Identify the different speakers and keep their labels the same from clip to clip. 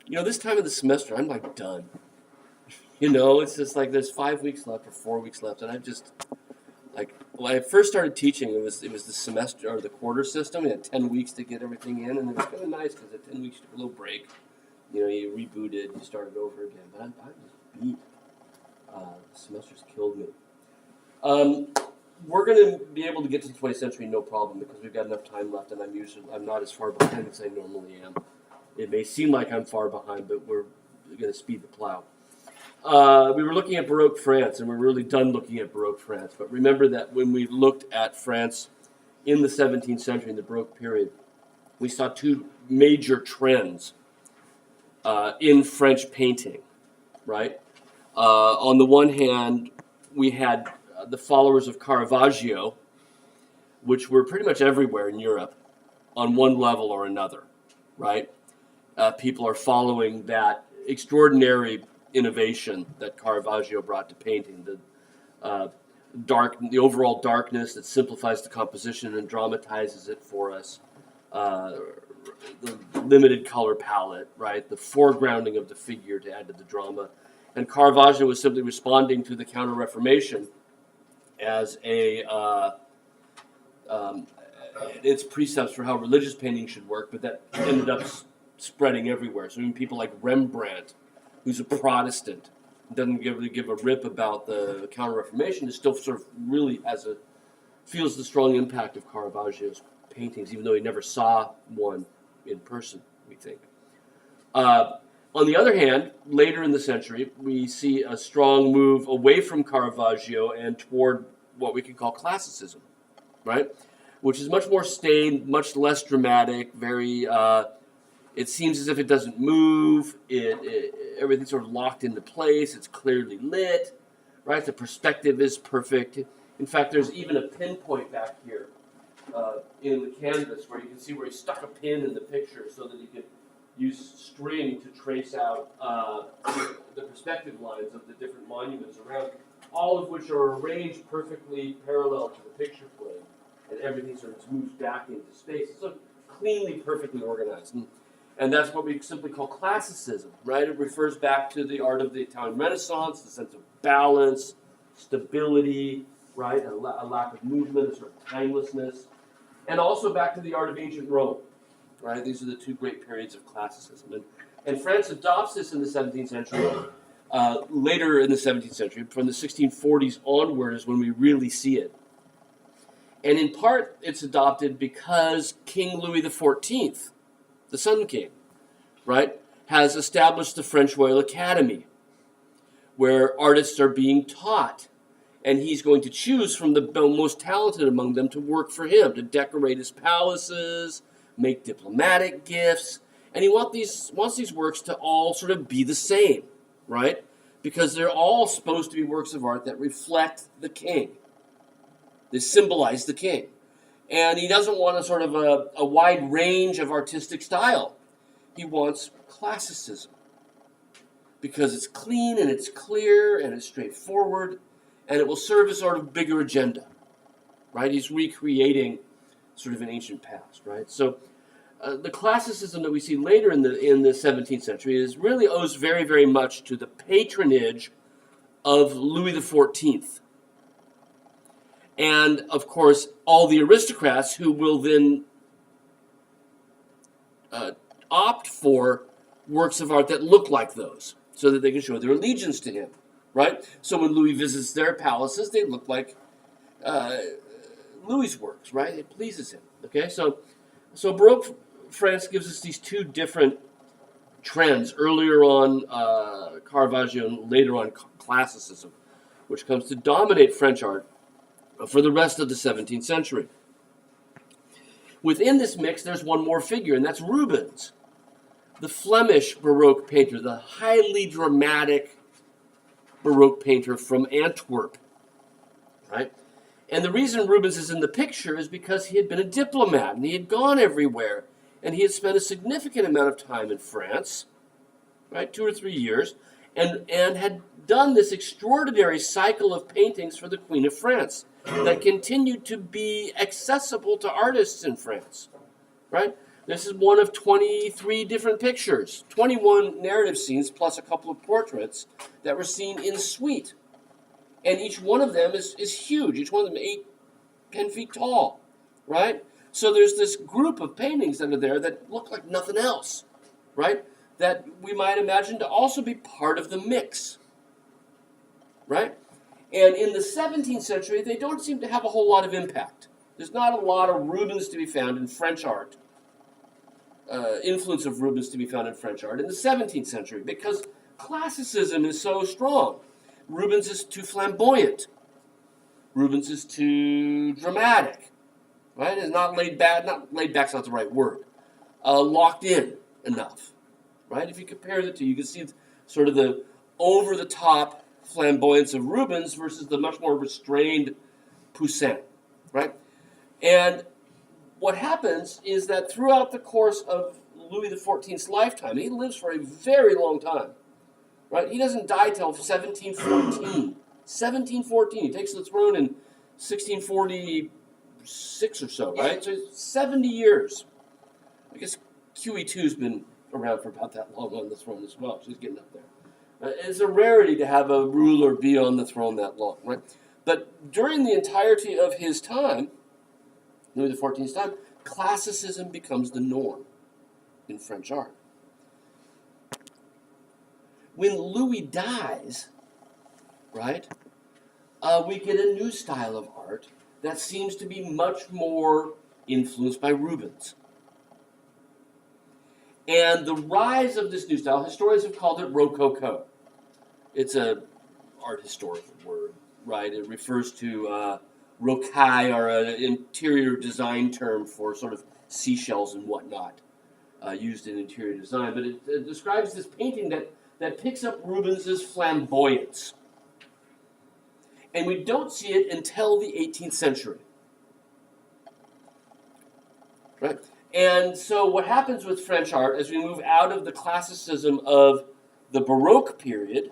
Speaker 1: This time of the semester, I'm like done. It's just like there's 5 weeks left or 4 weeks left, and I'm just like when I first started teaching, it was the semester or the quarter system. We had 10 weeks to get everything in, and it was kind of nice because at 10 weeks you took a little break. You rebooted, you started over again. But I'm just beat. The semester's killed me. Um, we're going to be able to get to the 20th century no problem because we've got enough time left, and I'm not as far behind as I normally am. It may seem like I'm far behind, but we're going to speed the plow. We were looking at Baroque France, and we're really done looking at Baroque France. But remember that when we looked at France in the 17th century, in the Baroque period, we saw two major trends in French painting, right? On the one hand, we had the followers of Caravaggio, which were pretty much everywhere in Europe on one level or another, right? People are following that extraordinary innovation that Caravaggio brought to painting, the overall darkness that simplifies the composition and dramatizes it for us, the limited color palette, right? The foregrounding of the figure to add to the drama. And Caravaggio was simply responding to the Counter-Reformation as its precepts for how religious painting should work, but that ended up spreading everywhere. So even people like Rembrandt, who's a Protestant, doesn't give a rip about the Counter-Reformation, is still sort of really feels the strong impact of Caravaggio's paintings, even though he never saw one in person, we think. On the other hand, later in the century, we see a strong move away from Caravaggio and toward what we could call classicism, right? Which is much more staid, much less dramatic, very, it seems as if it doesn't move, everything's sort of locked into place, it's clearly lit, right? The perspective is perfect. In fact, there's even a pinpoint back here in the canvas where you can see where he stuck a pin in the picture so that he could use string to trace out the perspective lines of the different monuments around, all of which are arranged perfectly parallel to the picture plane, and everything sort of moves back into space. It's so cleanly, perfectly organized. And that's what we simply call classicism, right? It refers back to the art of the Italian Renaissance, the sense of balance, stability, right? A lack of movement, a sort of timelessness. And also back to the art of ancient Rome, right? These are the two great periods of classicism. And France adopts this in the 17th century. Later in the 17th century, from the 1640s onward is when we really see it. And in part, it's adopted because King Louis XIV, the Sun King, right, has established the French Royal Academy, where artists are being taught. And he's going to choose from the most talented among them to work for him, to decorate his palaces, make diplomatic gifts. And he wants these works to all sort of be the same, right? Because they're all supposed to be works of art that reflect the king. They symbolize the king. And he doesn't want a sort of a wide range of artistic style. He wants classicism. Because it's clean and it's clear and it's straightforward, and it will serve a sort of bigger agenda, right? He's recreating sort of an ancient past, right? So the classicism that we see later in the 17th century really owes very, very much to the patronage of Louis XIV. And, of course, all the aristocrats who will then opt for works of art that look like those so that they can show their allegiance to him, right? So when Louis visits their palaces, they look like Louis's works, right? It pleases him, okay? So Baroque France gives us these two different trends. Earlier on, Caravaggio, and later on, classicism, which comes to dominate French art for the rest of the 17th century. Within this mix, there's one more figure, and that's Rubens, the Flemish Baroque painter, the highly dramatic Baroque painter from Antwerp, right? And the reason Rubens is in the picture is because he had been a diplomat, and he had gone everywhere, and he had spent a significant amount of time in France, right, 2 or 3 years, and had done this extraordinary cycle of paintings for the Queen of France that continued to be accessible to artists in France, right? This is one of 23 different pictures, 21 narrative scenes plus a couple of portraits that were seen in suite. And each one of them is huge. Each one of them 10 feet tall, right? So there's this group of paintings that are there that look like nothing else, right? That we might imagine to also be part of the mix, right? And in the 17th century, they don't seem to have a whole lot of impact. There's not a lot of Rubens to be found in French art, influence of Rubens to be found in French art in the 17th century because classicism is so strong. Rubens is too flamboyant. Rubens is too dramatic, right? It's not laid back. Not laid back's not the right word. Locked in enough, right? If you compare the two, you can see sort of the over-the-top flamboyance of Rubens versus the much more restrained Poussin, right? And what happens is that throughout the course of Louis XIV's lifetime, he lives for a very long time, right? He doesn't die till 1714. 1714. He takes the throne in 1646 or so, right? So 70 years. I guess QE2's been around for about that long on the throne as well. She's getting up there. It's a rarity to have a ruler be on the throne that long, right? But during the entirety of his time, Louis XIV's time, classicism becomes the norm in French art. When Louis dies, right, we get a new style of art that seems to be much more influenced by Rubens. And the rise of this new style, historians have called it Rococo. It's an art historical word, right? It refers to rocaille, or an interior design term for sort of seashells and whatnot, used in interior design. But it describes this painting that picks up Rubens's flamboyance. And we don't see it until the 18th century, right? And so what happens with French art as we move out of the classicism of the Baroque period,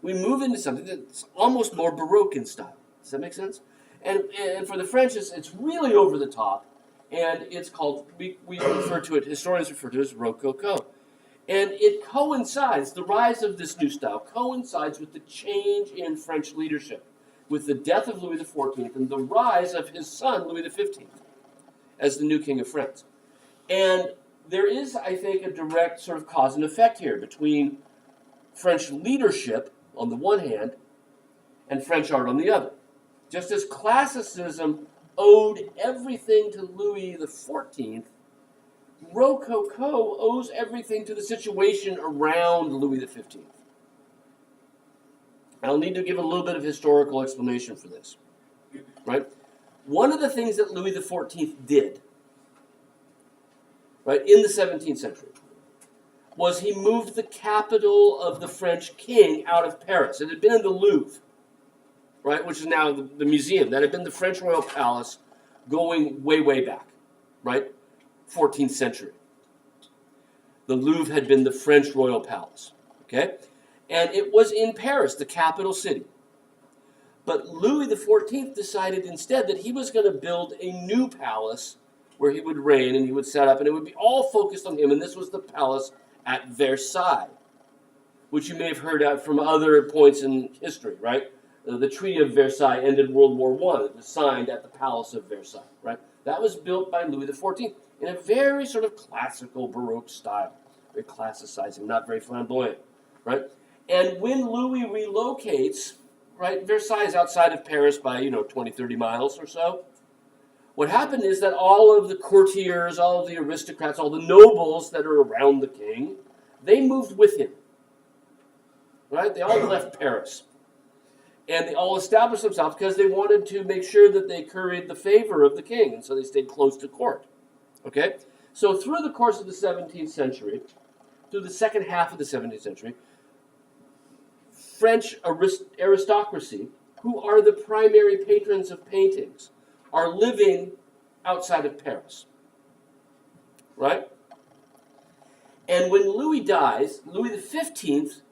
Speaker 1: we move into something that's almost more Baroque in style. Does that make sense? And for the French, it's really over the top, and it's called, we refer to it, historians refer to it as Rococo. And it coincides, the rise of this new style coincides with the change in French leadership, with the death of Louis XIV and the rise of his son, Louis XV, as the new king of France. And there is, I think, a direct sort of cause and effect here between French leadership on the one hand and French art on the other. Just as classicism owed everything to Louis XIV, Rococo owes everything to the situation around Louis XV. I'll need to give a little bit of historical explanation for this, right? One of the things that Louis XIV did, right, in the 17th century, was he moved the capital of the French king out of Paris. It had been in the Louvre, right, which is now the museum. That had been the French royal palace going way, way back, right, 14th century. The Louvre had been the French royal palace, okay? And it was in Paris, the capital city. But Louis XIV decided instead that he was going to build a new palace where he would reign and he would set up, and it would be all focused on him, and this was the palace at Versailles, which you may have heard of from other points in history, right? The Treaty of Versailles ended World War I. It was signed at the Palace of Versailles, right? That was built by Louis XIV in a very sort of classical Baroque style, very classicizing, not very flamboyant, right? And when Louis relocates, right, Versailles is outside of Paris by, 20, 30 miles or so. What happened is that all of the courtiers, all of the aristocrats, all the nobles that are around the king, they moved with him, right? They all left Paris. And they all established themselves because they wanted to make sure that they curried the favor of the king, and so they stayed close to court, okay? So through the course of the 17th century, through the second half of the 17th century, French aristocracy, who are the primary patrons of paintings, are living outside of Paris, right? And when Louis dies, Louis XV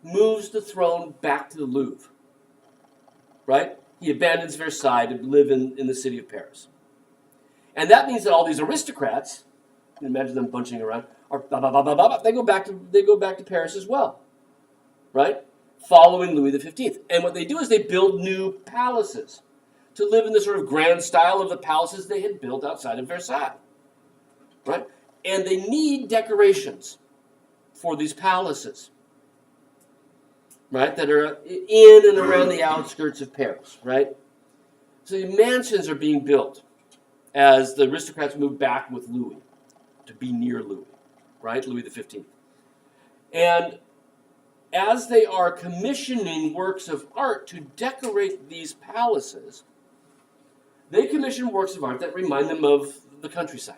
Speaker 1: moves the throne back to the Louvre, right? He abandons Versailles to live in the city of Paris. And that means that all these aristocrats, you can imagine them bunching around, they go back to Paris as well, right? Following Louis XV. And what they do is they build new palaces to live in the sort of grand style of the palaces they had built outside of Versailles, right? And they need decorations for these palaces, right, that are in and around the outskirts of Paris, right? So the mansions are being built as the aristocrats move back with Louis to be near Louis, right, Louis XV. And as they are commissioning works of art to decorate these palaces, they commission works of art that remind them of the countryside.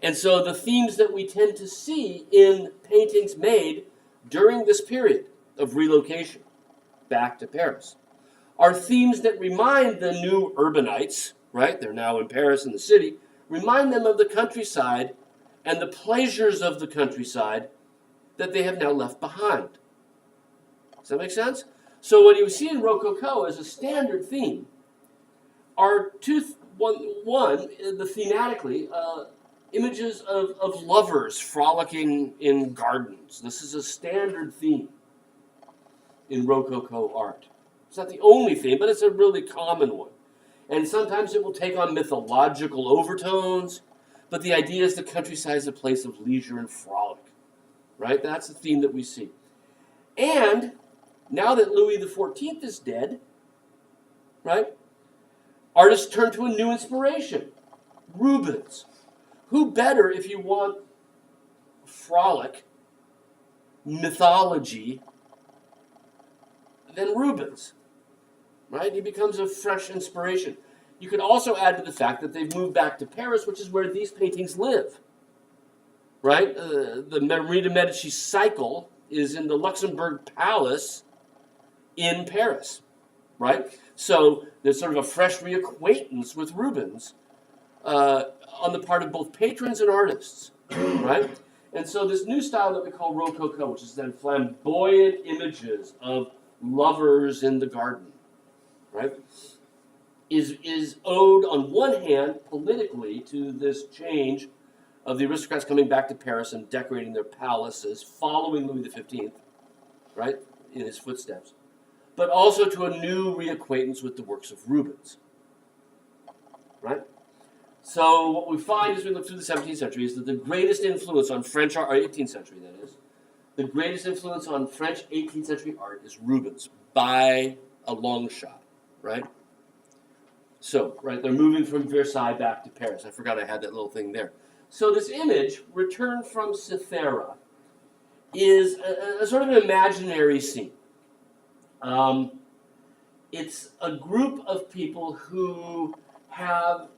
Speaker 1: And so the themes that we tend to see in paintings made during this period of relocation back to Paris are themes that remind the new urbanites, right? They're now in Paris in the city, remind them of the countryside and the pleasures of the countryside that they have now left behind. Does that make sense? So what you see in Rococo as a standard theme are one, the thematically, images of lovers frolicking in gardens. This is a standard theme in Rococo art. It's not the only theme, but it's a really common one. And sometimes it will take on mythological overtones, but the idea is the countryside is a place of leisure and frolic, right? That's the theme that we see. And now that Louis XIV is dead, right, artists turn to a new inspiration, Rubens. Who better, if you want frolic, mythology, than Rubens, right? He becomes a fresh inspiration. You could also add to the fact that they've moved back to Paris, which is where these paintings live, right? The Marie de Medici cycle is in the Luxembourg Palace in Paris, right? So there's sort of a fresh reacquaintance with Rubens on the part of both patrons and artists, right? And so this new style that we call Rococo, which is then flamboyant images of lovers in the garden, right, is owed on one hand politically to this change of the aristocrats coming back to Paris and decorating their palaces following Louis XV, right, in his footsteps, but also to a new reacquaintance with the works of Rubens, right? So what we find as we look through the 17th century is that the greatest influence on French art, or 18th century that is, the greatest influence on French 18th century art is Rubens, by a long shot, right? So, right, they're moving from Versailles back to Paris. I forgot I had that little thing there. So this image, Return from Cythera, is a sort of an imaginary scene. It's a group of people who have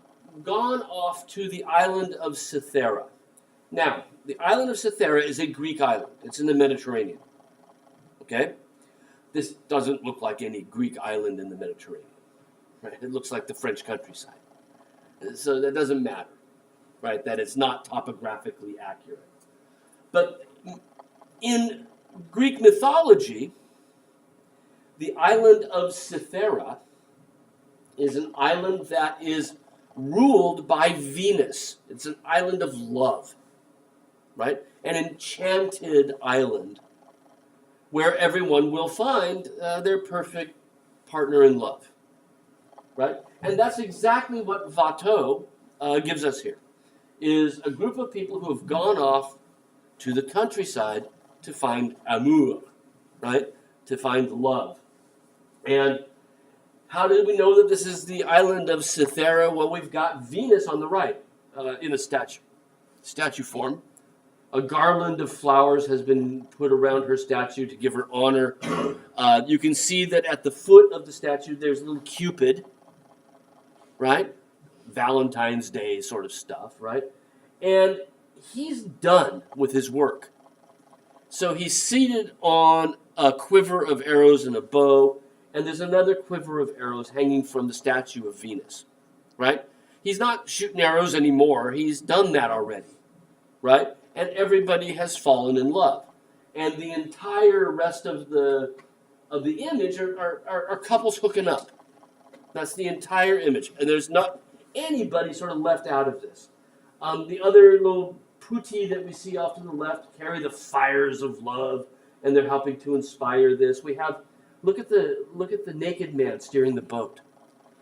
Speaker 1: gone off to the island of Cythera. Now, the island of Cythera is a Greek island. It's in the Mediterranean. Okay? This doesn't look like any Greek island in the Mediterranean. Right? It looks like the French countryside. So that doesn't matter, right? That it's not topographically accurate. But in Greek mythology, the island of Cythera is an island that is ruled by Venus. It's an island of love, right? An enchanted island where everyone will find their perfect partner in love, right? And that's exactly what Watteau gives us here, is a group of people who have gone off to the countryside to find amour, right? To find love. And how do we know that this is the island of Cythera? Well, we've got Venus on the right in a statue form. A garland of flowers has been put around her statue to give her honor. You can see that at the foot of the statue there's a little Cupid, right? Valentine's Day sort of stuff, right? And he's done with his work. So he's seated on a quiver of arrows and a bow, and there's another quiver of arrows hanging from the statue of Venus, right? He's not shooting arrows anymore. He's done that already, right? And everybody has fallen in love. And the entire rest of the image are couples hooking up. That's the entire image. And there's not anybody sort of left out of this. The other little putti that we see off to the left carry the fires of love, and they're helping to inspire this. We have look at the naked man steering the boat,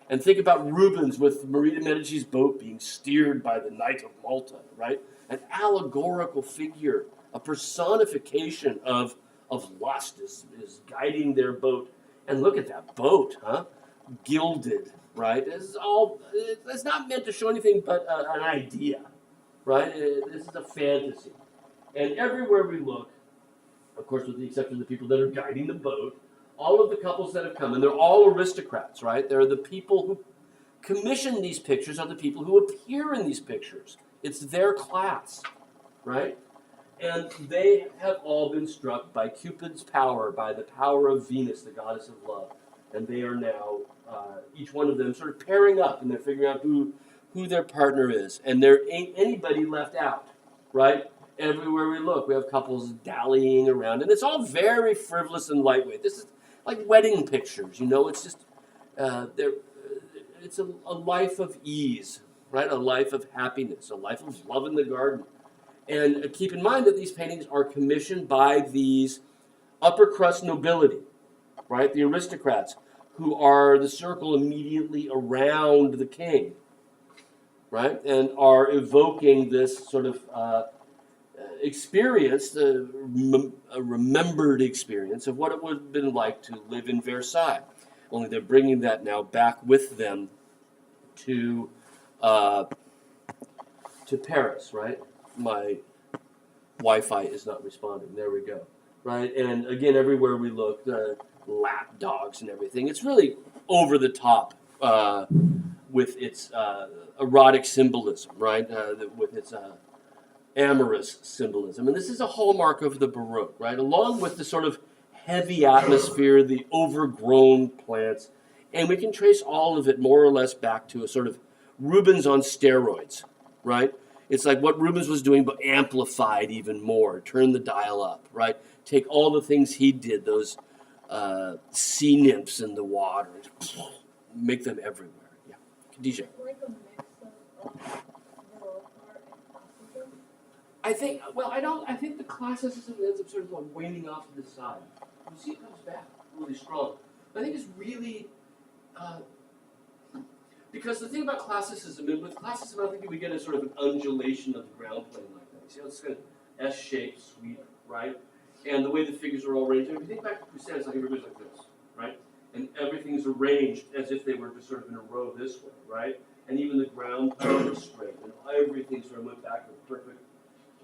Speaker 1: and think about Rubens with Marie de Medici's boat being steered by the Knight of Malta, right? An allegorical figure, a personification of lust is guiding their boat. And look at that boat, huh? Gilded, right? It's not meant to show anything but an idea, right? This is a fantasy. And everywhere we look, of course, with the exception of the people that are guiding the boat, all of the couples that have come, and they're all aristocrats, right? They're the people who commission these pictures, are the people who appear in these pictures. It's their class, right? And they have all been struck by Cupid's power, by the power of Venus, the goddess of love. And they are now, each one of them, sort of pairing up, and they're figuring out who their partner is. And there ain't anybody left out, right? Everywhere we look, we have couples dallying around. And it's all very frivolous and lightweight. This is like wedding pictures, you know? It's just, it's a life of ease, right? A life of happiness, a life of love in the garden. And keep in mind that these paintings are commissioned by these upper crust nobility, right? The aristocrats, who are the circle immediately around the king, right? And are evoking this sort of experience, a remembered experience of what it would have been like to live in Versailles. Only they're bringing that now back with them to Paris, right? My Wi-Fi is not responding. There we go. Right? And again, everywhere we look, the lap dogs and everything. It's really over the top with its erotic symbolism, right? With its amorous symbolism. And this is a hallmark of the Baroque, right? Along with the sort of heavy atmosphere, the overgrown plants. And we can trace all of it more or less back to a sort of Rubens on steroids, right? It's like what Rubens was doing, but amplified even more. Turn the dial up, right? Take all the things he did, those sea nymphs in the water, make them everywhere. Yeah, Khadijah.
Speaker 2: Like a mix of Baroque art and classicism.
Speaker 1: I think the classicism ends up sort of like waning off to the side. You see, it comes back really strong. I think it's really. Because the thing about classicism, and with classicism, I think we get a sort of an undulation of the ground plane like that. You see how it's kind of S-shaped sweep, right? And the way the figures are all arranged. And if you think back to Poussin, it's like everybody's like this, right? And everything's arranged as if they were just sort of in a row this way, right? And even the ground plane is straight, and everything sort of went back to a perfect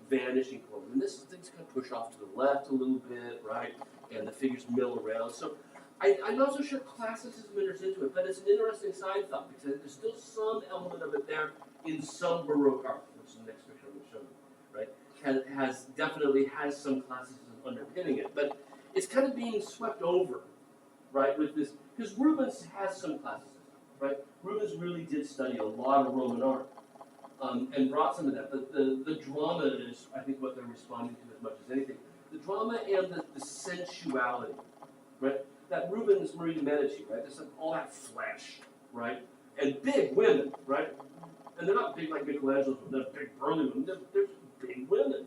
Speaker 1: vanishing point. And this thing's kind of push off to the left a little bit, right? And the figures mill around. So I'm not so sure classicism enters into it, but it's an interesting side thought because there's still some element of it there in some Baroque art, which is the next picture I'm going to show you, right? Definitely has some classicism underpinning it, but it's kind of being swept over, right, with this, because Rubens has some classicism, right? Rubens really did study a lot of Roman art and brought some of that, but the drama is, I think, what they're responding to as much as anything. The drama and the sensuality, right? That Rubens, Marie de Medici, right? There's like all that flesh, right? And big women, right? And they're not big like Michelangelo's, they're big burly women. They're big women.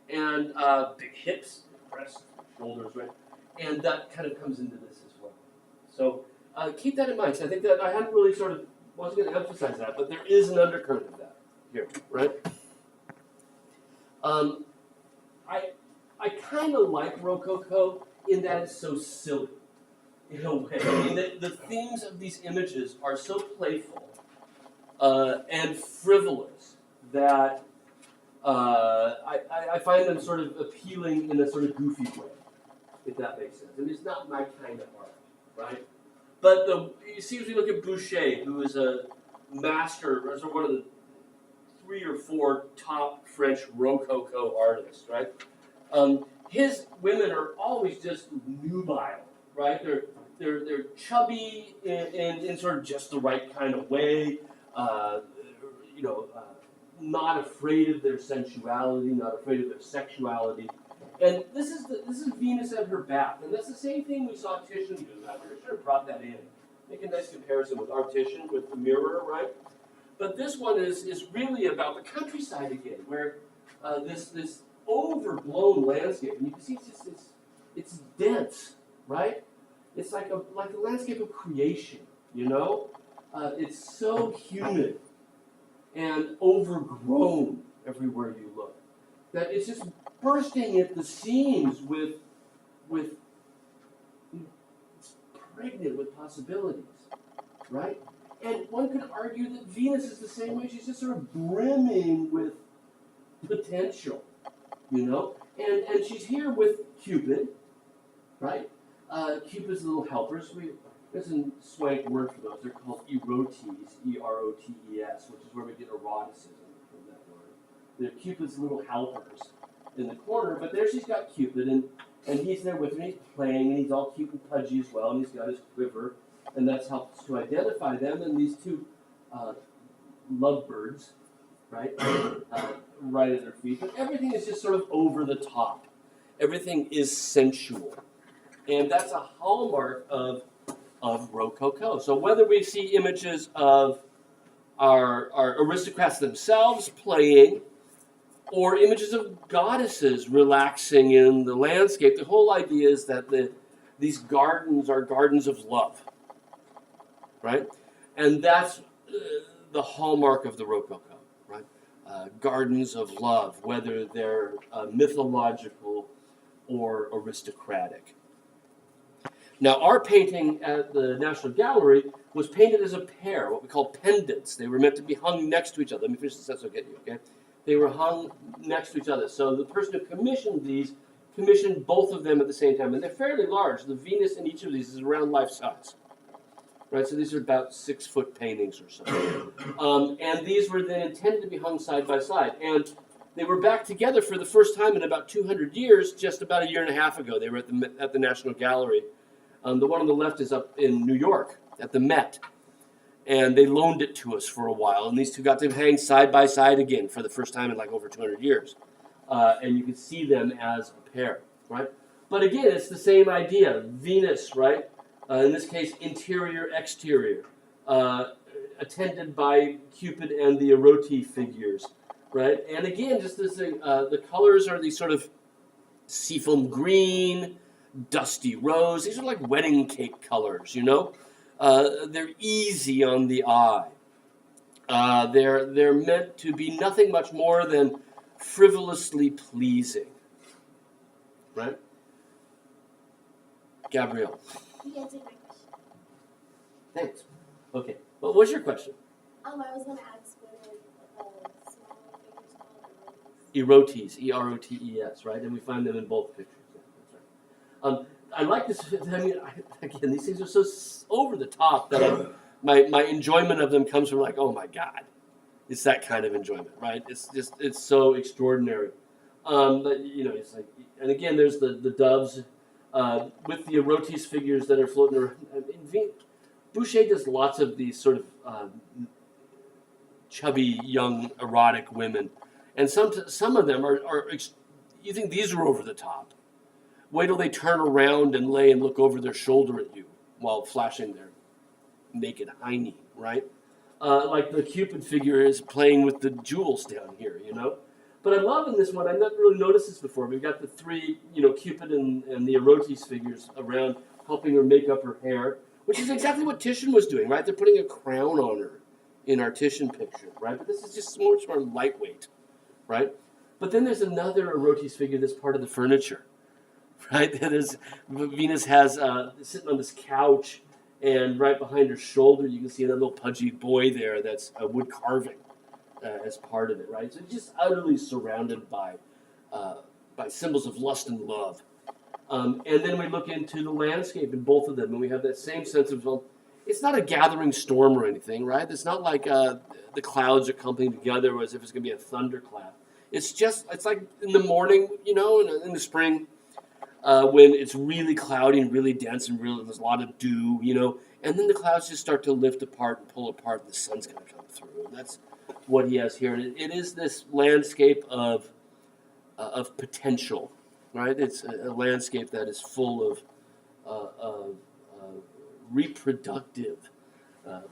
Speaker 1: And big hips, breasts, shoulders, right? And that kind of comes into this as well. So keep that in mind. So I think that I hadn't really wasn't going to emphasize that, but there is an undercurrent of that here, right? I kind of like Rococo in that it's so silly. In a way, I mean, the themes of these images are so playful and frivolous that I find them sort of appealing in a sort of goofy way, if that makes sense. And it's not my kind of art, right? But you see, as we look at Boucher, who is a master, or one of the 3 or 4 top French Rococo artists, right? His women are always just nubile, right? They're chubby in sort of just the right kind of way, not afraid of their sensuality, not afraid of their sexuality. And this is Venus at her bath, and that's the same thing we saw Titian do. I should have brought that in. Make a nice comparison with our Titian, with the mirror, right? But this one is really about the countryside again, where this overblown landscape, and you can see it's dense, right? It's like a landscape of creation, you know? It's so humid and overgrown everywhere you look that it's just bursting at the seams with it's pregnant with possibilities, right? And one could argue that Venus is the same way. She's just sort of brimming with potential, you know? And she's here with Cupid, right? Cupid's little helpers. There's a swank word for those. They're called erotes, E-R-O-T-E-S, which is where we get eroticism from that word. They're Cupid's little helpers in the corner, but there she's got Cupid, and he's there with her, and he's playing, and he's all cute and pudgy as well, and he's got his quiver, and that's helps to identify them, and these two lovebirds, right, right at their feet. But everything is just sort of over the top. Everything is sensual. And that's a hallmark of Rococo. So whether we see images of our aristocrats themselves playing, or images of goddesses relaxing in the landscape, the whole idea is that these gardens are gardens of love, right? And that's the hallmark of the Rococo, right? Gardens of love, whether they're mythological or aristocratic. Now, our painting at the National Gallery was painted as a pair, what we call pendants. They were meant to be hung next to each other. Let me finish this, that's okay, okay? They were hung next to each other. So the person who commissioned these commissioned both of them at the same time. And they're fairly large. The Venus in each of these is around life size. Right, so these are about 6-foot paintings or so. And these were then intended to be hung side by side. And they were back together for the first time in about 200 years, just about a year and a half ago. They were at the National Gallery. The one on the left is up in New York at the Met. And they loaned it to us for a while. And these two got to hang side by side again for the first time in like over 200 years. And you could see them as a pair, right? But again, it's the same idea. Venus, right? In this case, interior, exterior. Attended by Cupid and the erote figures, right? And again, just this thing, the colors are these sort of seafoam green, dusty rose. These are like wedding cake colors, you know? They're easy on the eye. They're meant to be nothing much more than frivolously pleasing, right? Gabrielle.
Speaker 2: You answered my question.
Speaker 1: Thanks. Okay. Well, what's your question?
Speaker 2: I was going to ask what are small figures called
Speaker 1: Erotes, E-R-O-T-E-S, right? And we find them in both pictures. Yeah, that's right. I like this. I mean, again, these things are so over the top that my enjoyment of them comes from like, oh my God, it's that kind of enjoyment, right? It's so extraordinary. But, you know, it's like, and again, there's the doves with the erotes figures that are floating around. I mean, Boucher does lots of these sort of chubby, young, erotic women, and some of them are you think these are over the top. Wait till they turn around and lay and look over their shoulder at you while flashing their naked hiney, right? Like the Cupid figure is playing with the jewels down here, you know? But I love in this one, I've never really noticed this before. We've got the three, you know, Cupid and the erotes figures around helping her make up her hair, which is exactly what Titian was doing, right? They're putting a crown on her in our Titian picture, right? But this is just much more lightweight, right? But then there's another erotes figure that's part of the furniture, right? That is, Venus has sitting on this couch, and right behind her shoulder, you can see another little pudgy boy there that's a wood carving as part of it, right? So just utterly surrounded by symbols of lust and love. And then we look into the landscape in both of them, and we have that same sense of, well, it's not a gathering storm or anything, right? It's not like the clouds are clumping together as if it's going to be a thunderclap. It's like in the morning, you know, in the spring, when it's really cloudy and really dense and there's a lot of dew, you know, and then the clouds just start to lift apart and pull apart, and the sun's going to come through. And that's what he has here. And it is this landscape of potential, right? It's a landscape that is full of reproductive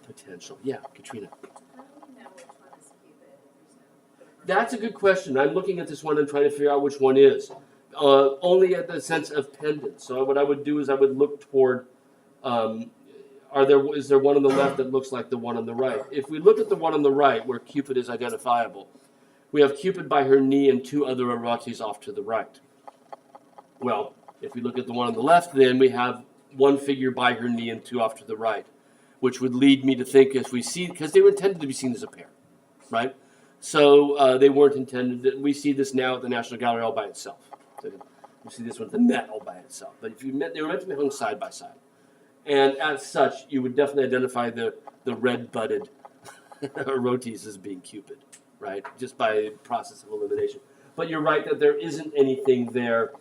Speaker 1: potential. Yeah, Katrina.
Speaker 2: How do we know
Speaker 1: That's a good question. I'm looking at this one and trying to figure out which one is. Only at the sense of pendant. So what I would do is I would look toward, is there one on the left that looks like the one on the right? If we look at the one on the right where Cupid is identifiable, we have Cupid by her knee and two other erotes off to the right. Well, if we look at the one on the left, then we have one figure by her knee and two off to the right, which would lead me to think, as we see, because they were intended to be seen as a pair, right? So they weren't intended. We see this now at the National Gallery all by itself. So we see this one at the Met all by itself. But if you met, they were meant to be hung side by side, and as such, you would definitely identify the red-budded erotes as being Cupid, right? Just by process of elimination. But you're right that there isn't anything there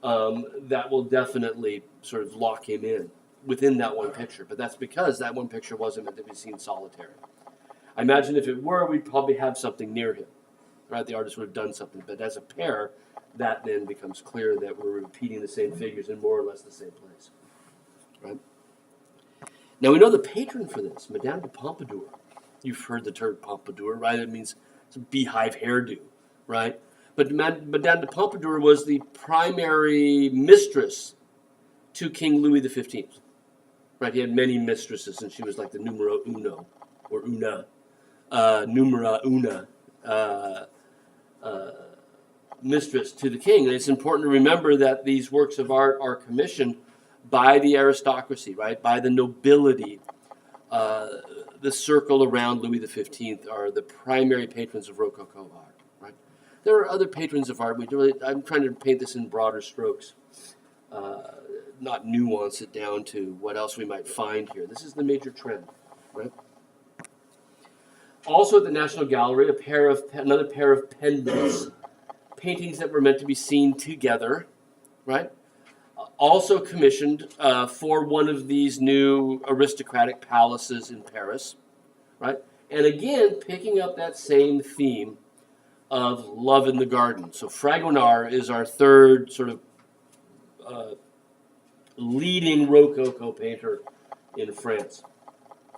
Speaker 1: that will definitely sort of lock him in within that one picture. But that's because that one picture wasn't meant to be seen solitary. I imagine if it were, we'd probably have something near him, right? The artist would have done something. But as a pair, that then becomes clear that we're repeating the same figures in more or less the same place, right? Now we know the patron for this, Madame de Pompadour. You've heard the term Pompadour, right? It means it's a beehive hairdo, right? But Madame de Pompadour was the primary mistress to King Louis XV, right? He had many mistresses, and she was like the numero uno, or una, numera una, mistress to the king. And it's important to remember that these works of art are commissioned by the aristocracy, right? By the nobility. The circle around Louis XV are the primary patrons of Rococo art, right? There are other patrons of art. I'm trying to paint this in broader strokes, not nuance it down to what else we might find here. This is the major trend, right? Also at the National Gallery, another pair of pendants, paintings that were meant to be seen together, right? Also commissioned for one of these new aristocratic palaces in Paris, right? And again, picking up that same theme of love in the garden. So Fragonard is our third sort of leading Rococo painter in France.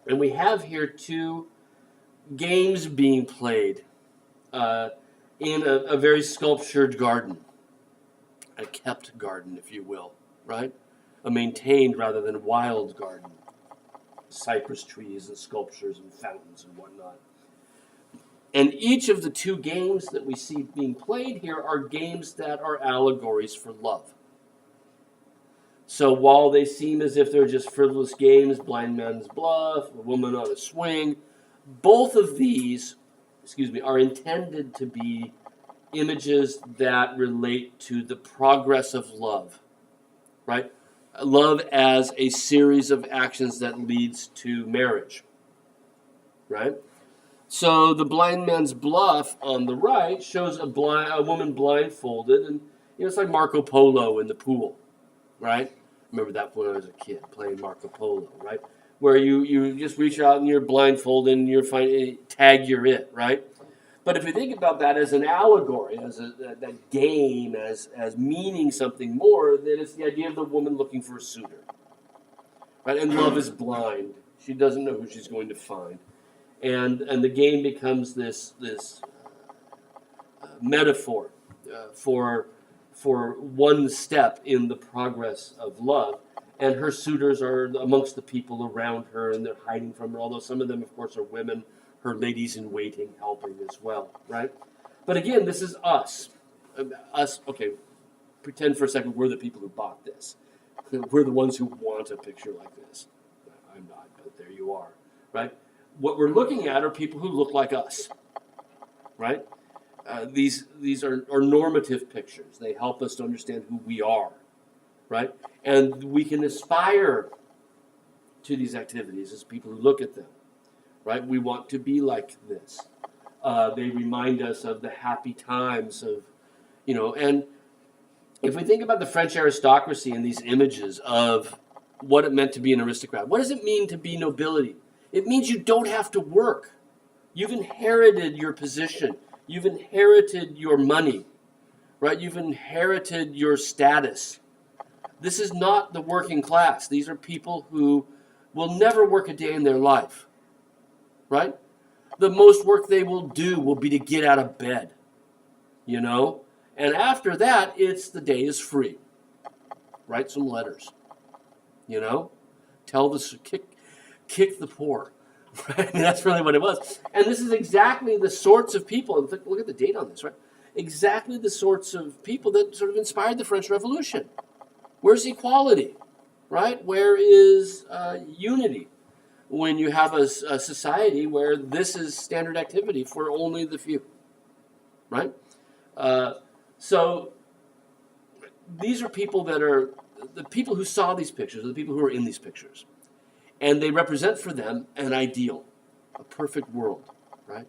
Speaker 1: And we have here two games being played in a very sculptured garden, a kept garden, if you will, right? A maintained rather than wild garden. Cypress trees and sculptures and fountains and whatnot. And each of the two games that we see being played here are games that are allegories for love. So while they seem as if they're just frivolous games, Blind Man's Bluff, A Woman on a Swing, both of these, are intended to be images that relate to the progress of love, right? Love as a series of actions that leads to marriage, right? So the Blind Man's Bluff on the right shows a woman blindfolded, and it's like Marco Polo in the pool, right? Remember that when I was a kid, playing Marco Polo, right? Where you just reach out and you're blindfolded and tag you're it, right? But if you think about that as an allegory, as that game, as meaning something more, then it's the idea of the woman looking for a suitor, right? And love is blind; she doesn't know who she's going to find, and the game becomes this metaphor for one step in the progress of love. And her suitors are amongst the people around her, and they're hiding from her. Although some of them, of course, are women. Her ladies in waiting helping as well, right? But again, this is us. Okay, pretend for a second we're the people who bought this. We're the ones who want a picture like this. I'm not, but there you are, right? What we're looking at are people who look like us, right? These are normative pictures. They help us to understand who we are, right? And we can aspire to these activities as people who look at them. Right? We want to be like this. They remind us of the happy times of, and if we think about the French aristocracy and these images of what it meant to be an aristocrat, what does it mean to be nobility? It means you don't have to work. You've inherited your position. You've inherited your money, right? You've inherited your status. This is not the working class. These are people who will never work a day in their life. Right? the most work they will do will be to get out of bed, you know? And after that, it's the day is free. Write some letters, you know? Tell the, kick the poor. Right? I mean, that's really what it was. And this is exactly the sorts of people, and look at the date on this, right? Exactly the sorts of people that sort of inspired the French Revolution. Where's equality, right? Where is unity when you have a society where this is standard activity for only the few, right? So these are people that are the people who saw these pictures, the people who are in these pictures. And they represent for them an ideal, a perfect world, right?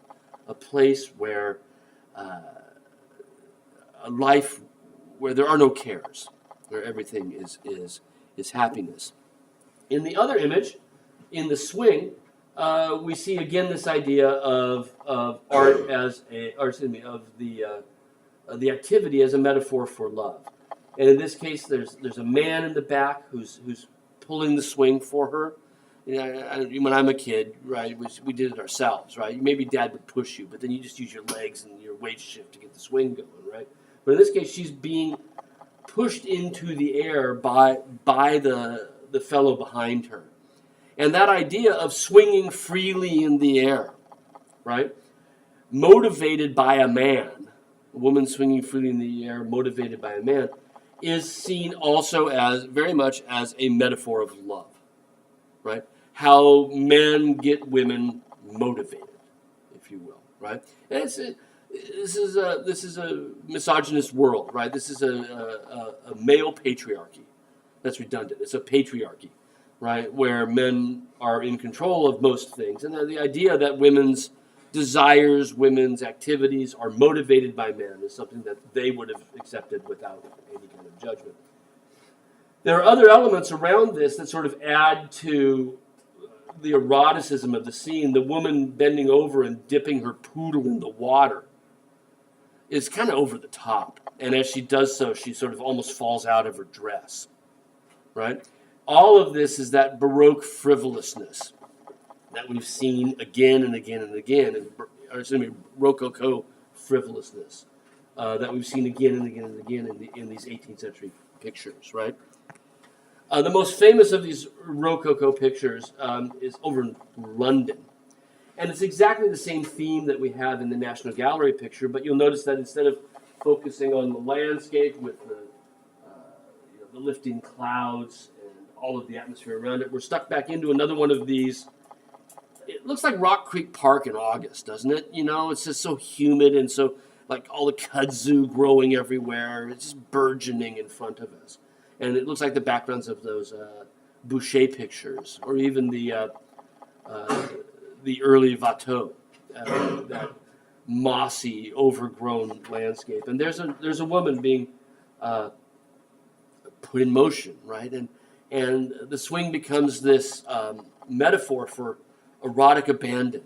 Speaker 1: A place where, a life where there are no cares, where everything is happiness. In the other image, in the swing, we see again this idea of art as of the activity as a metaphor for love. And in this case, there's a man in the back who's pulling the swing for her. You know, when I'm a kid, right, we did it ourselves, right? Maybe Dad would push you, but then you just use your legs and your weight shift to get the swing going, right? But in this case, she's being pushed into the air by the fellow behind her. And that idea of swinging freely in the air, right? Motivated by a man, a woman swinging freely in the air, motivated by a man, is seen also as very much as a metaphor of love, right? How men get women motivated, if you will, right? And this is a misogynist world, right? This is a male patriarchy. That's redundant. It's a patriarchy, right? Where men are in control of most things, and the idea that women's desires, women's activities are motivated by men is something that they would have accepted without any kind of judgment. There are other elements around this that sort of add to the eroticism of the scene. The woman bending over and dipping her poodle in the water is kind of over the top. And as she does so, she sort of almost falls out of her dress, right? All of this is that Baroque frivolousness that we've seen again and again and again, Rococo frivolousness that we've seen again and again and again in these 18th century pictures, right? The most famous of these Rococo pictures is over in London. And it's exactly the same theme that we have in the National Gallery picture, but you'll notice that instead of focusing on the landscape with the lifting clouds and all of the atmosphere around it, we're stuck back into another one of these. It looks like Rock Creek Park in August, doesn't it? You know, it's just so humid and so, like, all the kudzu growing everywhere. It's just burgeoning in front of us. And it looks like the backgrounds of those Boucher pictures, or even the early Watteau, that mossy, overgrown landscape. And there's a woman being put in motion, right? And the swing becomes this metaphor for erotic abandon,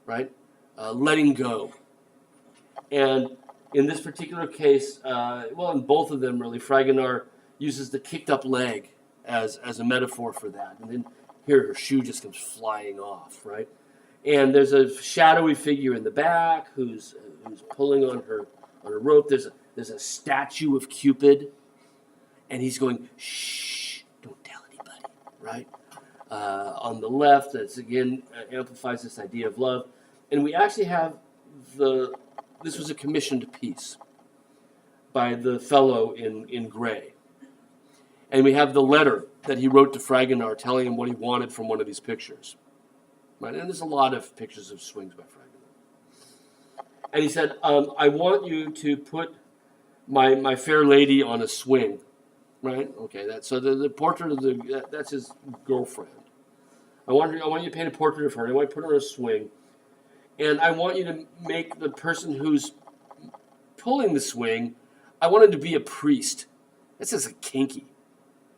Speaker 1: right? Letting go. And in this particular case, in both of them really, Fragonard uses the kicked up leg as a metaphor for that. And then here her shoe just comes flying off, right? And there's a shadowy figure in the back who's pulling on her rope. There's a statue of Cupid, and he's going, shh, don't tell anybody, right? On the left, that's again amplifies this idea of love. And we actually have this was a commissioned piece by the fellow in gray. And we have the letter that he wrote to Fragonard telling him what he wanted from one of these pictures. Right? And there's a lot of pictures of swings by Fragonard. And he said, I want you to put my fair lady on a swing. Right? Okay, so the portrait of that's his girlfriend. I want you to paint a portrait of her. I want you to put her on a swing. And I want you to make the person who's pulling the swing, I want him to be a priest. That's just a kinky.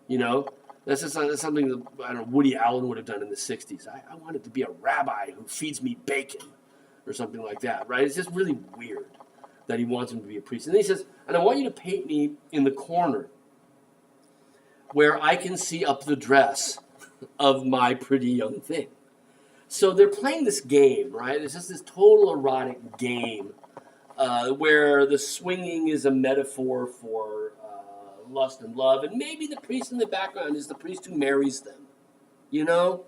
Speaker 1: You know, that's something that I don't know, Woody Allen would have done in the 60s. I want it to be a rabbi who feeds me bacon or something like that, right? It's just really weird that he wants him to be a priest. And then he says, and I want you to paint me in the corner where I can see up the dress of my pretty young thing. So they're playing this game, right? It's just this total erotic game where the swinging is a metaphor for lust and love, and maybe the priest in the background is the priest who marries them, you know?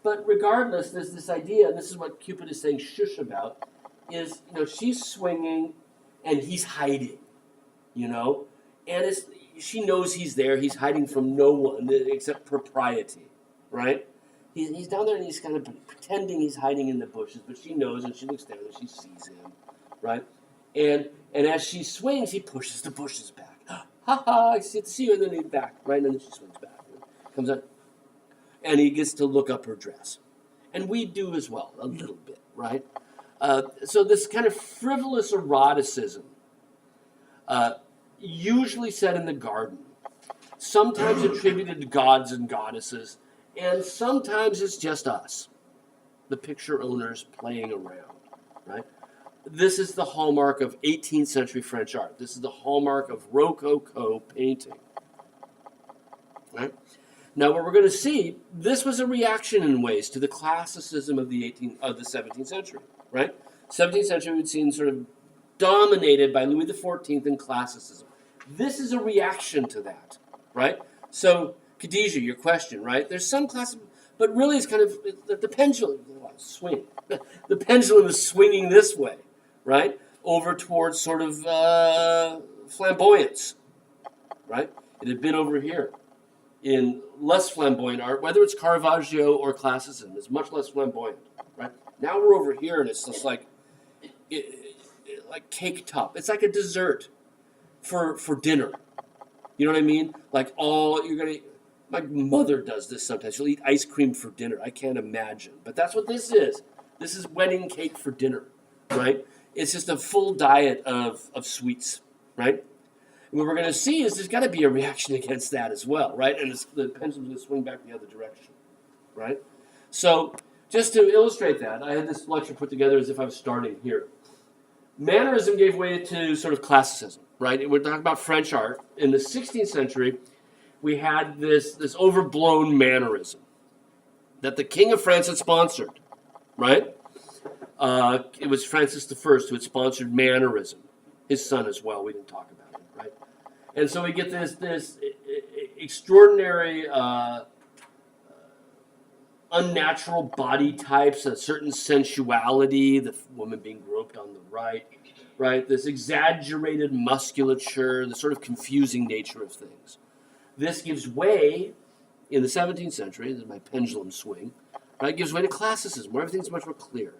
Speaker 1: But regardless, there's this idea, and this is what Cupid is saying shush about, is, she's swinging and he's hiding, you know? And she knows he's there. He's hiding from no one except propriety, right? He's down there and he's kind of pretending he's hiding in the bushes, but she knows and she looks down and she sees him, right? And as she swings, he pushes the bushes back. Ha ha! I see you, and then he's back, right? And then she swings back, comes up, and he gets to look up her dress, and we do as well a little bit, right? So this kind of frivolous eroticism, usually set in the garden, sometimes attributed to gods and goddesses, and sometimes it's just us, the picture owners, playing around, right? This is the hallmark of 18th century French art. This is the hallmark of Rococo painting, right? Now, what we're going to see, this was a reaction in ways to the classicism of the 17th century, right? 17th century we'd seen sort of dominated by Louis XIV and classicism. This is a reaction to that, right? So, Khadijah, your question, right? There's some classic, but really it's kind of the pendulum, swing. The pendulum is swinging this way, right? Over towards sort of flamboyance, right? It had been over here. In less flamboyant art, whether it's Caravaggio or classicism, is much less flamboyant, right? Now we're over here and it's just like cake top. It's like a dessert for dinner. You know what I mean? Like my mother does this sometimes. She'll eat ice cream for dinner. I can't imagine. But that's what this is. This is wedding cake for dinner, right? It's just a full diet of sweets, right? And what we're going to see is there's got to be a reaction against that as well, right? And the pendulum's going to swing back the other direction, right? So just to illustrate that, I had this lecture put together as if I was starting here. Mannerism gave way to sort of classicism, right? And we're talking about French art. In the 16th century, we had this overblown mannerism that the King of France had sponsored, right? It was Francis I who had sponsored mannerism. His son as well. We didn't talk about him, right? And so we get this extraordinary, unnatural body types, a certain sensuality, the woman being groped on the right? This exaggerated musculature, the sort of confusing nature of things. This gives way, in the 17th century, this is my pendulum swing, right? Gives way to classicism, where everything's much more clear,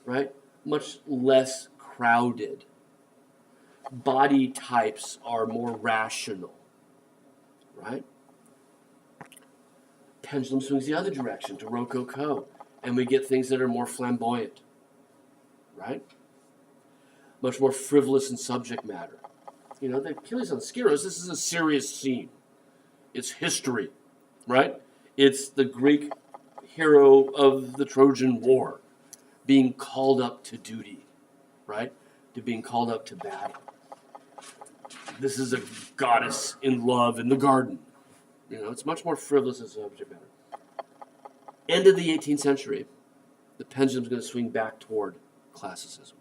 Speaker 1: right? Much less crowded. Body types are more rational, right? Pendulum swings the other direction to Rococo, and we get things that are more flamboyant, right? Much more frivolous in subject matter. You know, the Achilles on Skyros, this is a serious scene. It's history, right? It's the Greek hero of the Trojan War being called up to duty, right? To being called up to battle. This is a goddess in love in the garden. You know, it's much more frivolous as a subject matter. End of the 18th century, the pendulum's going to swing back toward classicism,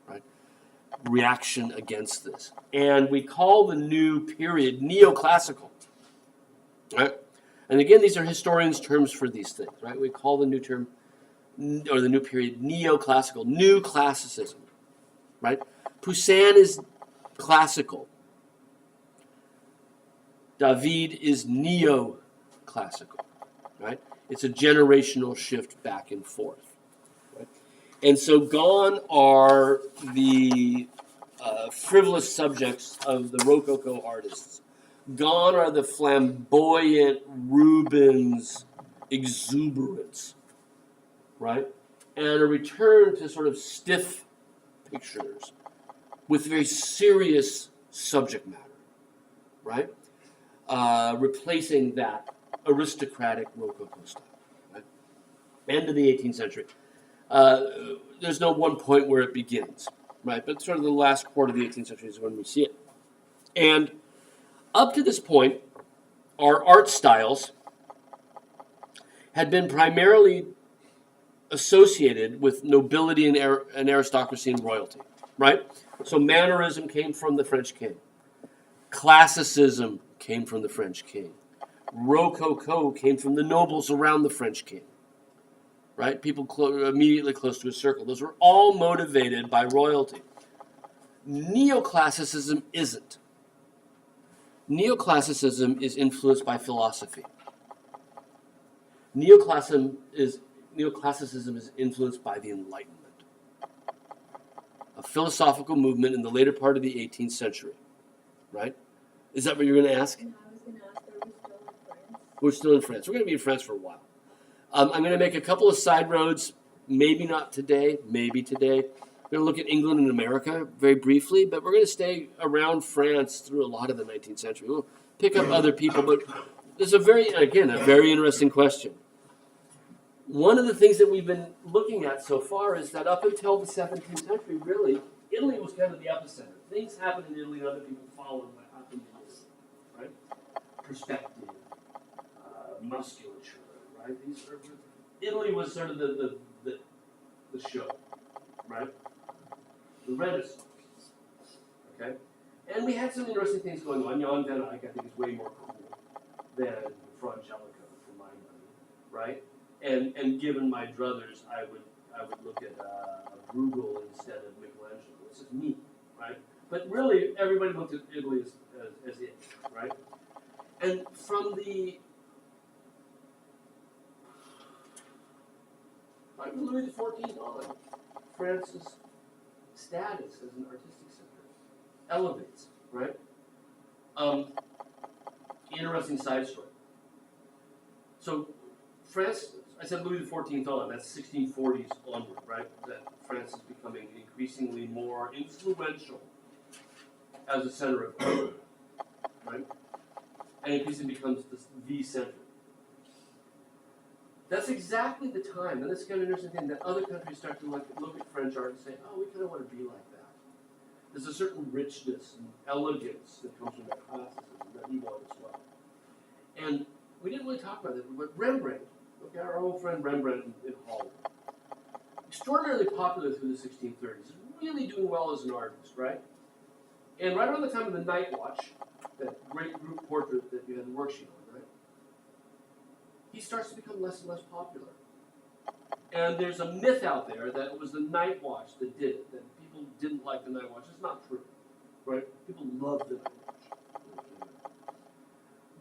Speaker 1: right? Reaction against this. And we call the new period neoclassical, right? And again, these are historians' terms for these things, right? We call the new term, or the new period, neoclassical, new classicism, right? Poussin is classical. David is neoclassical, right? It's a generational shift back and forth. Right? And so gone are the frivolous subjects of the Rococo artists. Gone are the flamboyant Rubens exuberance, right? And a return to sort of stiff pictures with very serious subject matter, right? Replacing that aristocratic Rococo style, right? End of the 18th century. There's no one point where it begins, right? But sort of the last quarter of the 18th century is when we see it. And up to this point, our art styles had been primarily associated with nobility and aristocracy and royalty, right? So mannerism came from the French king. Classicism came from the French king. Rococo came from the nobles around the French king, right? People immediately close to his circle. Those were all motivated by royalty. Neoclassicism isn't. Neoclassicism is influenced by philosophy. Neoclassicism is influenced by the Enlightenment, a philosophical movement in the later part of the 18th century, right? Is that what you're going to ask?
Speaker 2: And I was going to ask, are we still in France?
Speaker 1: We're still in France. We're going to be in France for a while. I'm going to make a couple of side roads, maybe not today, maybe today. We're going to look at England and America very briefly, but we're going to stay around France through a lot of the 19th century. We'll pick up other people, but there's a very interesting question. One of the things that we've been looking at so far is that up until the 17th century, really, Italy was kind of the epicenter. Things happened in Italy and other people followed what happened in Italy, right? Perspective, musculature, right? Italy was sort of the show, right? The Renaissance, okay? And we had some interesting things going on. Jan van Eyck, I think, is way more cool than Fra Angelico, for my money, right? And given my druthers, I would look at a Bruegel instead of Michelangelo. It's just me, right? But really, everybody looked at Italy as it, right? And from the Louis XIV on, France's status as an artistic center elevates, right? Interesting side story. So France, I said Louis XIV on, that's 1640s onward, right? That France is becoming increasingly more influential as a center of power, right? And increasingly becomes the center. That's exactly the time, and this is kind of interesting thing, that other countries start to look at French art and say, oh, we kind of want to be like that. There's a certain richness and elegance that comes from that classicism that we want as well. And we didn't really talk about it, but Rembrandt, okay, our old friend Rembrandt in Holland, extraordinarily popular through the 1630s, really doing well as an artist, right? And right around the time of the Night Watch, that great group portrait that you had the worksheet on, right? He starts to become less and less popular. And there's a myth out there that it was the Night Watch that did it, that people didn't like the Night Watch. It's not true, right? People love the Night Watch.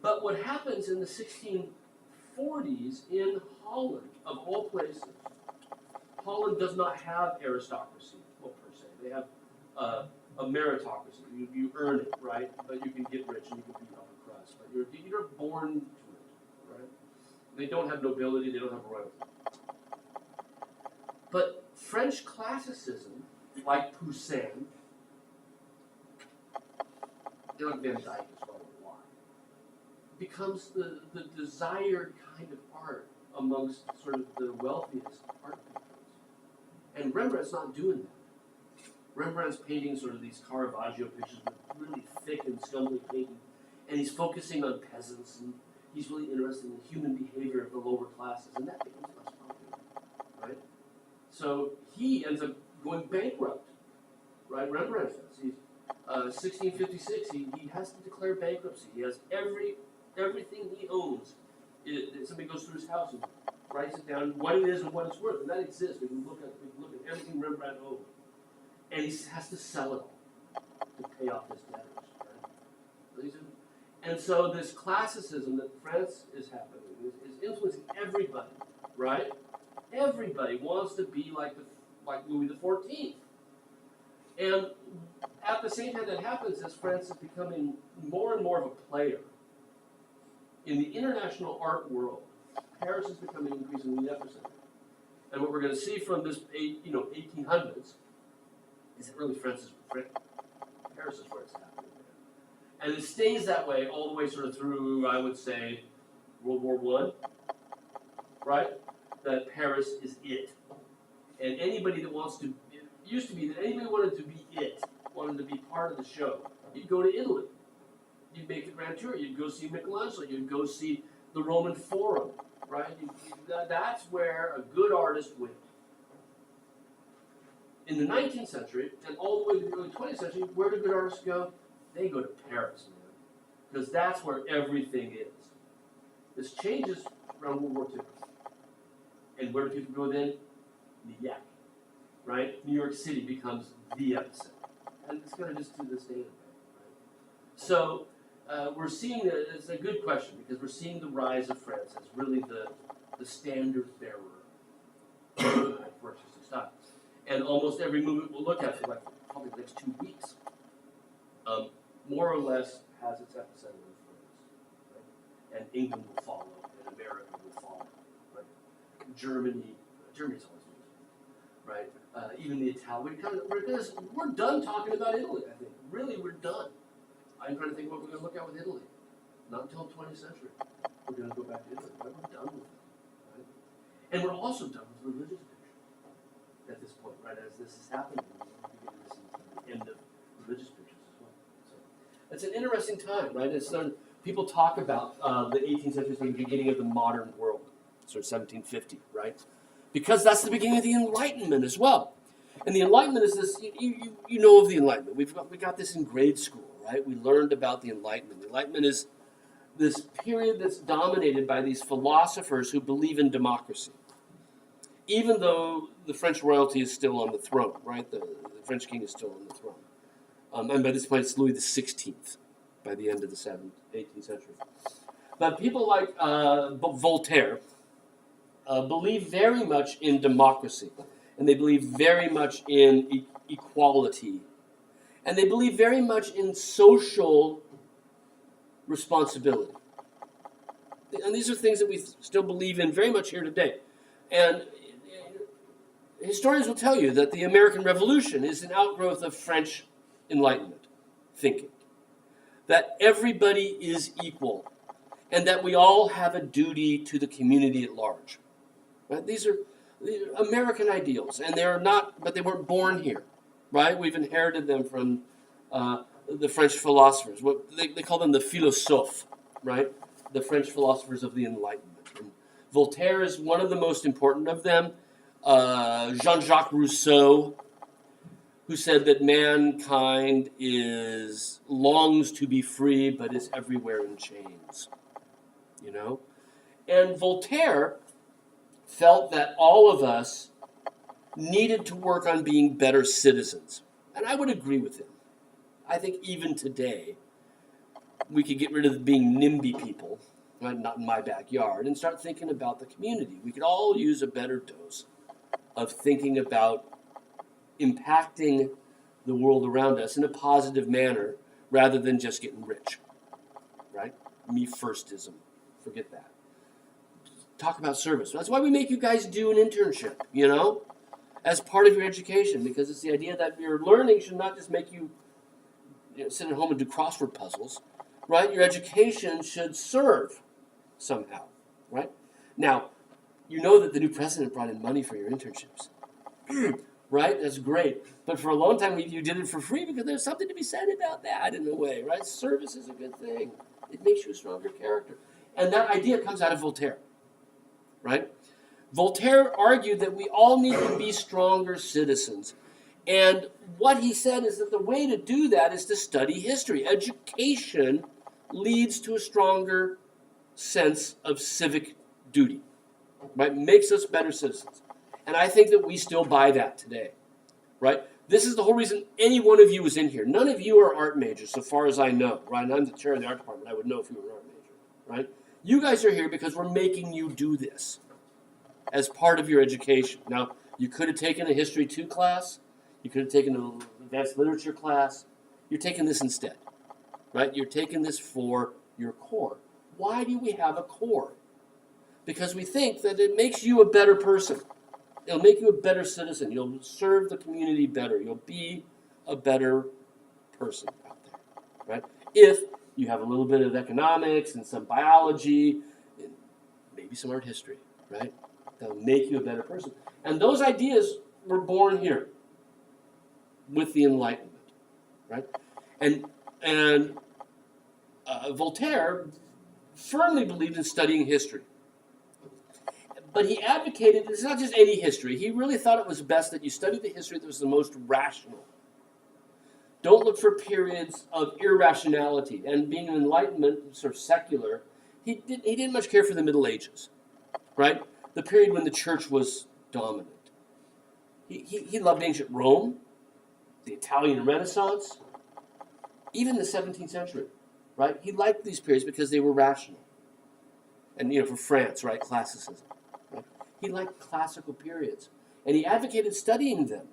Speaker 1: But what happens in the 1640s in Holland, of all places, Holland does not have aristocracy, well, per se. They have a meritocracy. You earn it, right? But you can get rich and you can be upper crust. But you're born to it, right? They don't have nobility. They don't have royalty. But French classicism, like Poussin, like Van Dyck as well, a lot, becomes the desired kind of art amongst sort of the wealthiest art patrons. And Rembrandt's not doing that. Rembrandt's painting sort of these Caravaggio pictures with really thick and scumbly painting, and he's focusing on peasants, and he's really interested in the human behavior of the lower classes, and that becomes less popular, right? So he ends up going bankrupt, right? Rembrandt does. He's 1656. He has to declare bankruptcy. He has everything he owns. Somebody goes through his house and writes it down, what it is and what it's worth, and that exists. We can look at everything Rembrandt owns. And he has to sell it all to pay off his debtors. Right? And so this classicism that France is happening is influencing everybody, right? Everybody wants to be like Louis XIV. And at the same time that happens, as France is becoming more and more of a player in the international art world, Paris is becoming increasingly the epicenter. And what we're going to see from this 1800s is that really Paris is where it's happening. And it stays that way all the way sort of through, I would say, World War I, right? That Paris is it. And anybody that wants to, it used to be that anybody wanted to be it, wanted to be part of the show, you'd go to Italy. You'd make the Grand Tour. You'd go see Michelangelo. You'd go see the Roman Forum. right? That's where a good artist went. In the 19th century, and all the way to the early 20th century, where do good artists go? They go to Paris, man. Because that's where everything is. This changes around World War II. And where do people go then? New York, right? New York City becomes the epicenter. And it's going to just do this day. Right? So we're seeing, it's a good question, because we're seeing the rise of France as really the standard bearer for artistic style. And almost every movement we'll look at for like probably the next 2 weeks, more or less has its epicenter in France. Right? And England will follow, and America will follow. Right? Germany's always music. Right? Even the Italian, we're done talking about Italy, I think. Really, we're done. I'm trying to think what we're going to look at with Italy. Not until the 20th century. We're going to go back to Italy. Right? We're done with it. Right? And we're also done with religious pictures at this point, right? As this is happening, we're beginning to see the end of religious pictures as well. So it's an interesting time, right? It's people talk about the 18th century as the beginning of the modern world, sort of 1750, right? Because that's the beginning of the Enlightenment as well. And the Enlightenment is this, you know of the Enlightenment. We got this in grade school, right? We learned about the Enlightenment. The Enlightenment is this period that's dominated by these philosophers who believe in democracy. Even though the French royalty is still on the throne, right? The French king is still on the throne. And by this point, it's Louis XVI by the end of the 18th century. But people like Voltaire believe very much in democracy. And they believe very much in equality. And they believe very much in social responsibility. And these are things that we still believe in very much here today. And historians will tell you that the American Revolution is an outgrowth of French Enlightenment thinking. That everybody is equal. And that we all have a duty to the community at large. Right? These are American ideals, and they're not, but they weren't born here, right? We've inherited them from the French philosophers. What they call them the philosophes, right? The French philosophers of the Enlightenment. And Voltaire is one of the most important of them. Jean-Jacques Rousseau, who said that mankind longs to be free, but is everywhere in chains. You know, and Voltaire felt that all of us needed to work on being better citizens. And I would agree with him. I think even today, we could get rid of being NIMBY people, right? Not in my backyard, and start thinking about the community. We could all use a better dose of thinking about impacting the world around us in a positive manner rather than just getting rich, right? Me-firstism. Forget that. Talk about service. That's why we make you guys do an internship, you know, as part of your education, because it's the idea that your learning should not just make you, sit at home and do crossword puzzles, right? Your education should serve somehow, right? Now, you know that the new president brought in money for your internships, right? That's great. But for a long time, you did it for free because there's something to be said about that in a way, right? Service is a good thing. It makes you a stronger character. And that idea comes out of Voltaire. Right? Voltaire argued that we all need to be stronger citizens. And what he said is that the way to do that is to study history. Education leads to a stronger sense of civic duty. Right? Makes us better citizens. And I think that we still buy that today. Right? This is the whole reason any one of you is in here. None of you are art majors, so far as I know. Right? I'm the chair of the art department. I would know if you were an art major. Right? You guys are here because we're making you do this as part of your education. Now, you could have taken a History 2 class. You could have taken an advanced literature class. You're taking this instead, right? You're taking this for your core. Why do we have a core? Because we think that it makes you a better person. It'll make you a better citizen. You'll serve the community better. You'll be a better person out there, right? If you have a little bit of economics and some biology and maybe some art history, right? That'll make you a better person. And those ideas were born here with the Enlightenment, right? And Voltaire firmly believed in studying history. But he advocated, it's not just any history. He really thought it was best that you study the history that was the most rational. Don't look for periods of irrationality. And being an Enlightenment, sort of secular, he didn't much care for the Middle Ages, right? The period when the church was dominant. He loved ancient Rome, the Italian Renaissance, even the 17th century, right? He liked these periods because they were rational. And, for France, right, classicism. Right? He liked classical periods. And he advocated studying them.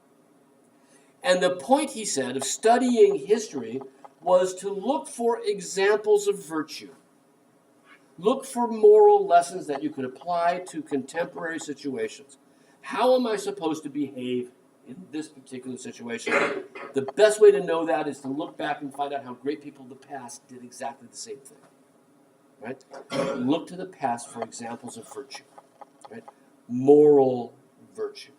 Speaker 1: And the point, he said, of studying history was to look for examples of virtue. Look for moral lessons that you could apply to contemporary situations. How am I supposed to behave in this particular situation? The best way to know that is to look back and find out how great people of the past did exactly the same thing. Right? Look to the past for examples of virtue. Right? Moral virtue.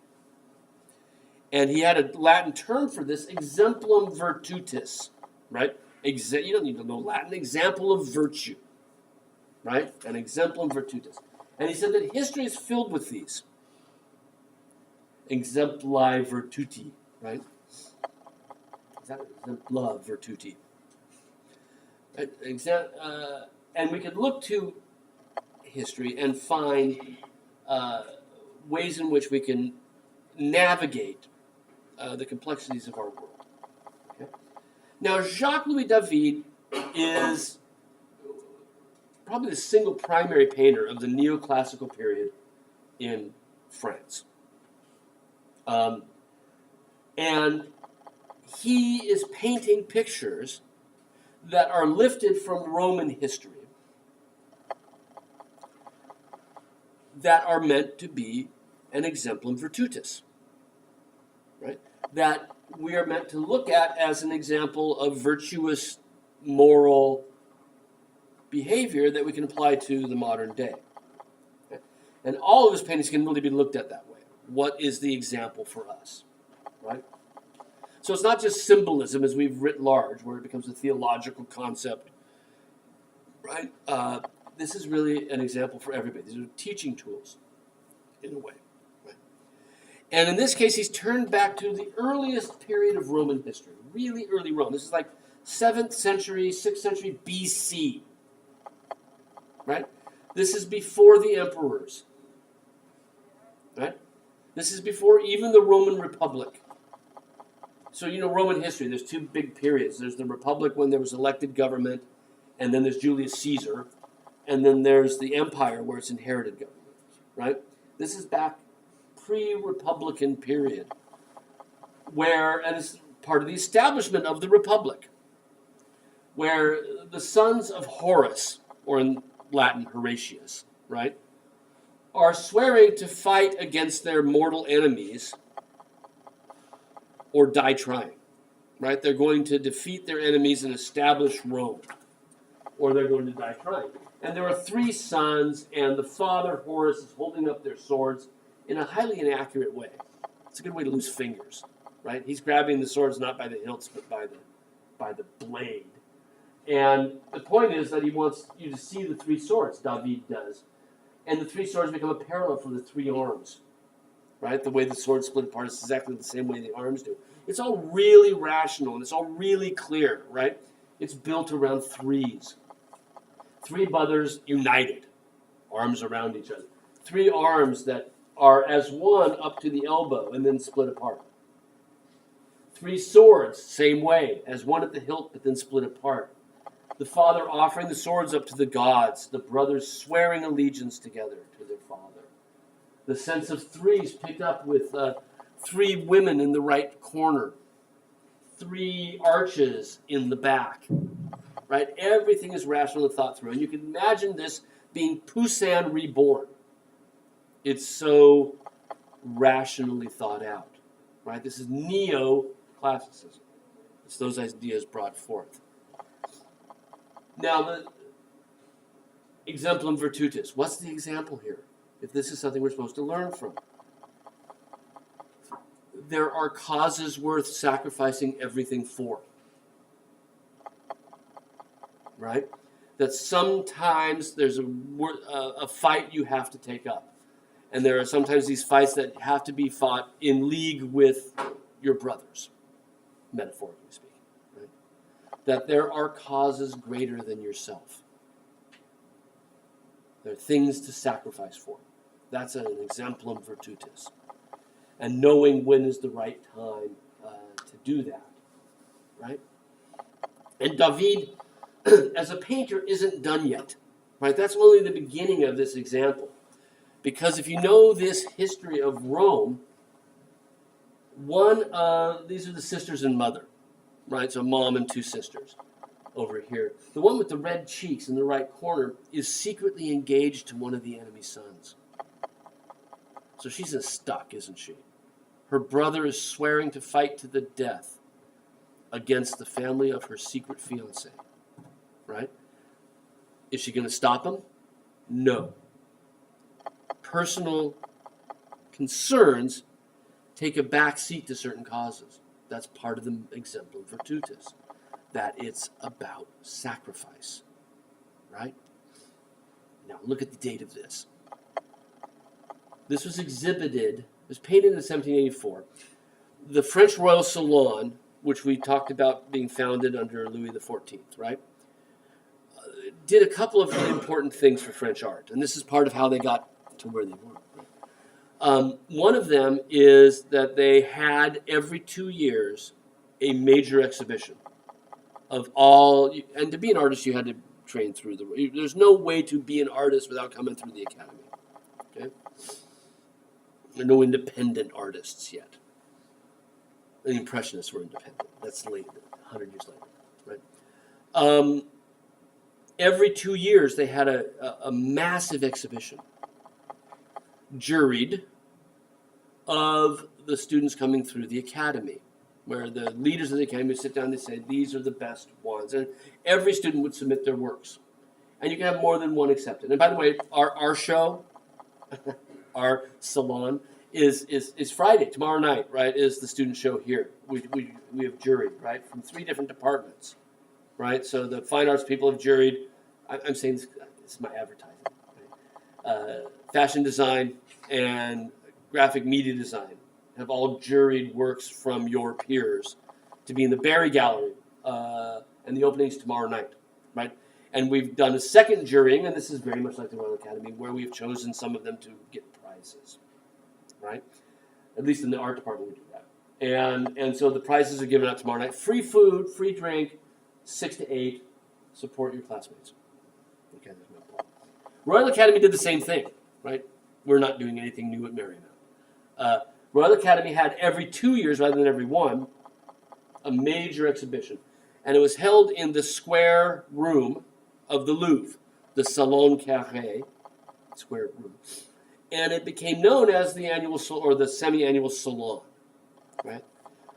Speaker 1: And he had a Latin term for this, exemplum virtutis. Right? You don't need to know Latin. Example of virtue. Right? An exemplum virtutis. And he said that history is filled with these. Exempli virtuti, right? Is that exempla virtuti? And we could look to history and find ways in which we can navigate the complexities of our world. Okay? Now, Jacques-Louis David is probably the single primary painter of the neoclassical period in France. And he is painting pictures that are lifted from Roman history that are meant to be an exemplum virtutis, right? That we are meant to look at as an example of virtuous moral behavior that we can apply to the modern day. Okay? And all of his paintings can really be looked at that way. What is the example for us, right? So it's not just symbolism as we've writ large, where it becomes a theological concept, right? This is really an example for everybody. These are teaching tools, in a way. Right? And in this case, he's turned back to the earliest period of Roman history, really early Rome. This is like 7th century, 6th century BC, right? This is before the emperors, right? This is before even the Roman Republic. So, Roman history, there's two big periods. There's the Republic when there was elected government, and then there's Julius Caesar, and then there's the Empire where it's inherited government, right? This is back pre-Republican period, and it's part of the establishment of the Republic, where the sons of Horus, or in Latin, Horatius, right, are swearing to fight against their mortal enemies or die trying, right? They're going to defeat their enemies and establish Rome, or they're going to die trying. And there are 3 sons, and the father, Horus, is holding up their swords in a highly inaccurate way. It's a good way to lose fingers, right? He's grabbing the swords not by the hilts, but by the blade. And the point is that he wants you to see the 3 swords, David does. And the 3 swords become a parallel for the 3 arms, right? The way the swords split apart is exactly the same way the arms do. It's all really rational, and it's all really clear, right? It's built around 3s. 3 brothers united, arms around each other. 3 arms that are as one up to the elbow and then split apart. 3 swords, same way, as one at the hilt but then split apart. The father offering the swords up to the gods, the brothers swearing allegiance together to their father. The sense of 3s picked up with 3 women in the right corner, 3 arches in the back, right? Everything is rational and thought through. And you can imagine this being Poussin reborn. It's so rationally thought out, right? This is neo-classicism. It's those ideas brought forth. Now, the exemplum virtutis. What's the example here? If this is something we're supposed to learn from. There are causes worth sacrificing everything for. Right? That sometimes there's a fight you have to take up. And there are sometimes these fights that have to be fought in league with your brothers, metaphorically speaking. Right? That there are causes greater than yourself. There are things to sacrifice for. That's an exemplum virtutis. And knowing when is the right time to do that. Right? And David, as a painter, isn't done yet. Right? That's only the beginning of this example. Because if you know this history of Rome, these are the sisters and mother, right? So mom and two sisters over here. The one with the red cheeks in the right corner is secretly engaged to one of the enemy's sons. So she's stuck, isn't she? Her brother is swearing to fight to the death against the family of her secret fiancé, right? Is she going to stop him? No. Personal concerns take a back seat to certain causes. That's part of the exemplum virtutis, that it's about sacrifice, right? Now look at the date of this. This was exhibited, it was painted in 1784. The French Royal Salon, which we talked about being founded under Louis XIV, right? Did a couple of really important things for French art, and this is part of how they got to where they were. One of them is that they had every 2 years a major exhibition of all, and to be an artist you had to train through there's no way to be an artist without coming through the academy. Okay? There are no independent artists yet. The Impressionists were independent. That's later, 100 years later, right? Every 2 years they had a massive exhibition, juried, of the students coming through the academy, where the leaders of the academy would sit down and say, these are the best ones. And every student would submit their works. And you can have more than one accepted. And by the way, our show, our salon, is Friday, tomorrow night, right, is the student show here. We have juried, right, from 3 different departments, right? So the fine arts people have juried, I'm saying this is my advertising, right? Fashion design and graphic media design have all juried works from your peers to be in the Barry Gallery, and the opening's tomorrow night, right? And we've done a second jurying, and this is very much like the Royal Academy, where we've chosen some of them to get prizes, right? At least in the art department we do that. And so the prizes are given out tomorrow night. Free food, free drink, 6 to 8. Support your classmates. Okay, that's my point. Royal Academy did the same thing, right? We're not doing anything new at Marymount. Royal Academy had every 2 years, rather than every one, a major exhibition. And it was held in the square room of the Louvre, the Salon Carré, square room. And it became known as the annual or the semi-annual salon, right?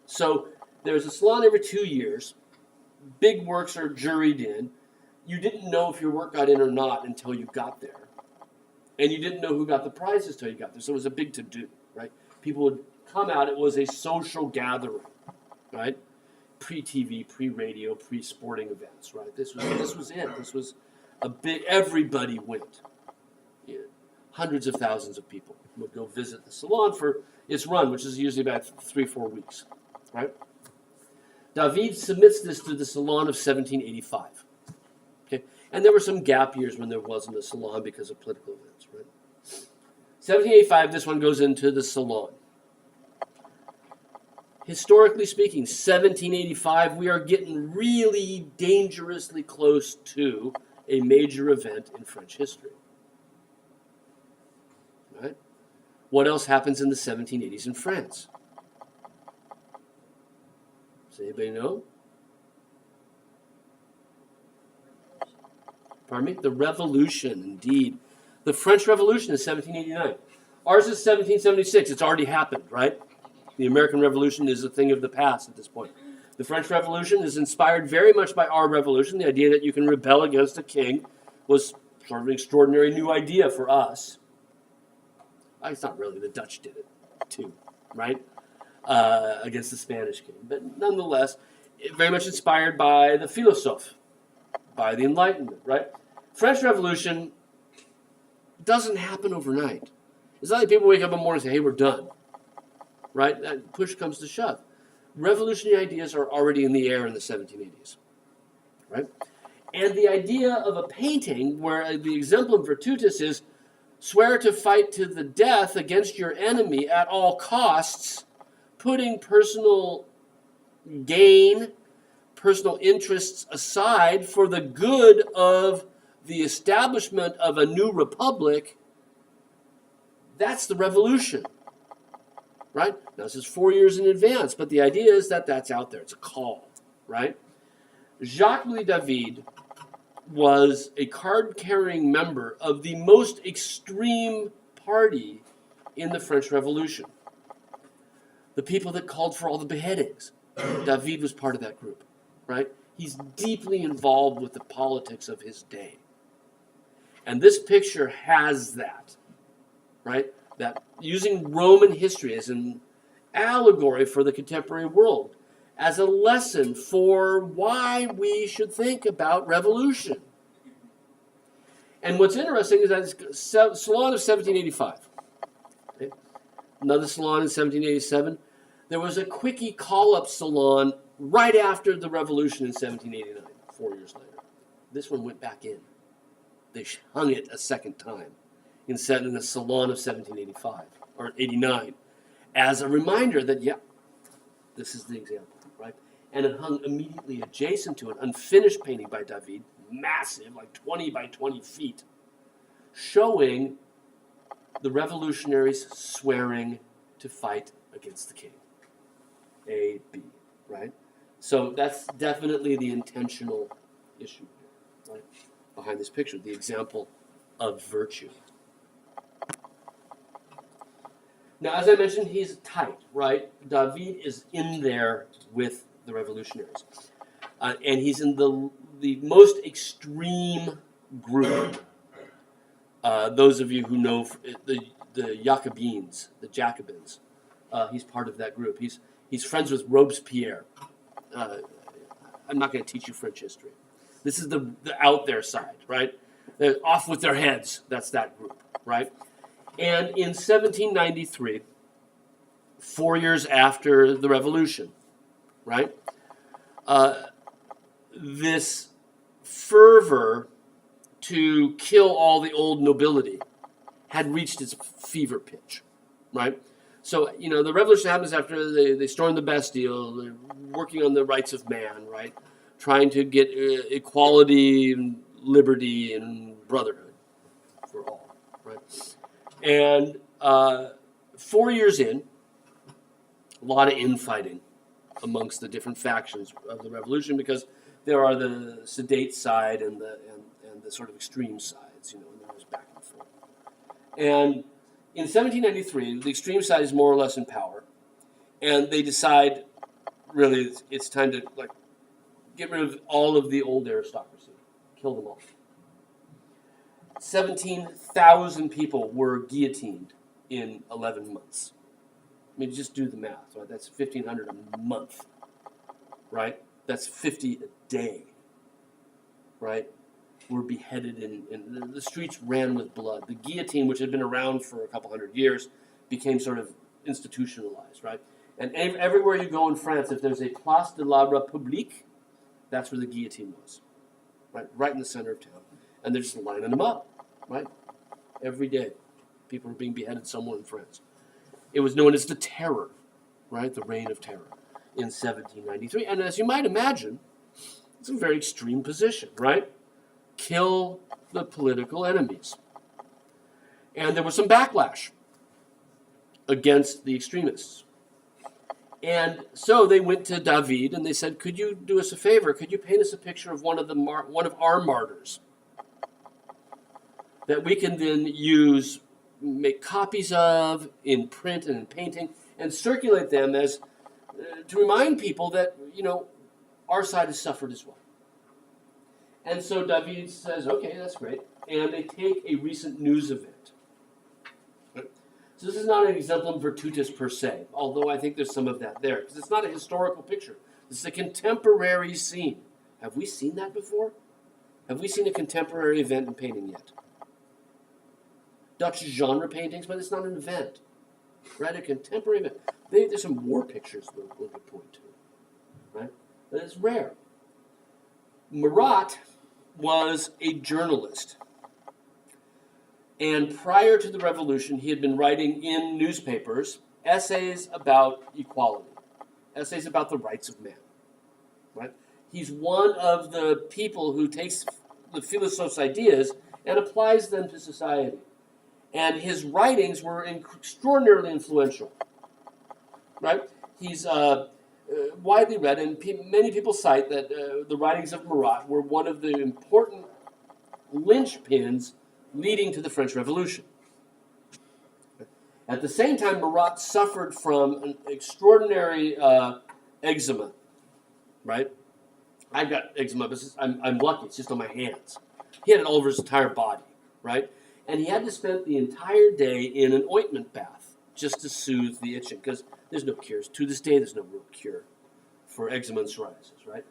Speaker 1: So there's a salon every 2 years. Big works are juried in. You didn't know if your work got in or not until you got there. And you didn't know who got the prizes until you got there. So it was a big to-do, right? People would come out. It was a social gathering, right? Pre-TV, pre-radio, pre-sporting events, right? This was it. This was a big, everybody went. Yeah. Hundreds of thousands of people would go visit the salon for its run, which is usually about 3-4 weeks, right? David submits this to the Salon of 1785. Okay, and there were some gap years when there wasn't a salon because of political events, right? 1785, this one goes into the Salon. Historically speaking, 1785, we are getting really dangerously close to a major event in French history. Right? What else happens in the 1780s in France? Does anybody know? Pardon me? The Revolution, indeed. The French Revolution is 1789. Ours is 1776. It's already happened, right? The American Revolution is a thing of the past at this point. The French Revolution is inspired very much by our revolution. The idea that you can rebel against a king was sort of an extraordinary new idea for us. It's not really. The Dutch did it, too, right? Against the Spanish king. But nonetheless, very much inspired by the philosophe, by the Enlightenment, right? French Revolution doesn't happen overnight. It's not like people wake up in the morning and say, hey, we're done. Right? That push comes to shove. Revolutionary ideas are already in the air in the 1780s. Right? And the idea of a painting where the exemplum virtutis is swear to fight to the death against your enemy at all costs, putting personal gain, personal interests aside for the good of the establishment of a new republic, that's the revolution. Right? Now, this is 4 years in advance, but the idea is that that's out there. It's a call. Right? Jacques-Louis David was a card-carrying member of the most extreme party in the French Revolution. The people that called for all the beheadings. David was part of that group, right? He's deeply involved with the politics of his day. And this picture has that, right? That using Roman history as an allegory for the contemporary world, as a lesson for why we should think about revolution. And what's interesting is that it's Salon of 1785. Okay? Another Salon in 1787. There was a quickie call-up Salon right after the revolution in 1789, 4 years later. This one went back in. They hung it a second time in the Salon of 1785, or 89, as a reminder that, yeah, this is the example. Right? And it hung immediately adjacent to an unfinished painting by David, massive, like 20 by 20 feet, showing the revolutionaries swearing to fight against the king. A, B, right? So that's definitely the intentional issue here, right? Behind this picture, the example of virtue. Now, as I mentioned, he's tight, right? David is in there with the revolutionaries. And he's in the most extreme group. Those of you who know the Jacobins, the Jacobins, he's part of that group. He's friends with Robespierre. I'm not going to teach you French history. This is the out there side, right? They're off with their heads. That's that group, right? And in 1793, 4 years after the revolution, right, this fervor to kill all the old nobility had reached its fever pitch, right? So, the revolution happens after they storm the Bastille, they're working on the rights of man, right? Trying to get equality and liberty and brotherhood for all, right? And 4 years in, a lot of infighting amongst the different factions of the revolution, because there are the sedate side and the sort of extreme sides, and there's back and forth. And in 1793, the extreme side is more or less in power, and they decide, really, it's time to get rid of all of the old aristocracy, kill them all. 17,000 people were guillotined in 11 months. I mean, just do the math, right? That's 1,500 a month, right? That's 50 a day, right? Were beheaded, and the streets ran with blood. The guillotine, which had been around for a couple hundred years, became sort of institutionalized, right? And everywhere you go in France, if there's a Place de la République, that's where the guillotine was, right in the center of town. And they're just lining them up, right? Every day, people are being beheaded somewhere in France. It was known as the Terror, right? The Reign of Terror in 1793. And as you might imagine, it's a very extreme position, right? Kill the political enemies. And there was some backlash against the extremists. And so they went to David and they said, could you do us a favor? Could you paint us a picture of one of our martyrs that we can then use, make copies of in print and in painting, and circulate them as to remind people that, our side has suffered as well. And so David says, okay, that's great. And they take a recent news event. So this is not an exemplum virtutis per se, although I think there's some of that there, because it's not a historical picture. This is a contemporary scene. Have we seen that before? Have we seen a contemporary event in painting yet? Dutch genre paintings, but it's not an event, right? A contemporary event. There's some war pictures we could point to, right? But it's rare. Marat was a journalist. And prior to the revolution, he had been writing in newspapers essays about equality, essays about the rights of man, right? He's one of the people who takes the philosophes' ideas and applies them to society. And his writings were extraordinarily influential, right? He's widely read, and many people cite that the writings of Marat were one of the important linchpins leading to the French Revolution. At the same time, Marat suffered from an extraordinary eczema, right? I've got eczema, but I'm lucky, it's just on my hands. He had it all over his entire body, right? And he had to spend the entire day in an ointment bath just to soothe the itching, because there's no cures. To this day, there's no real cure for eczema and psoriasis, right?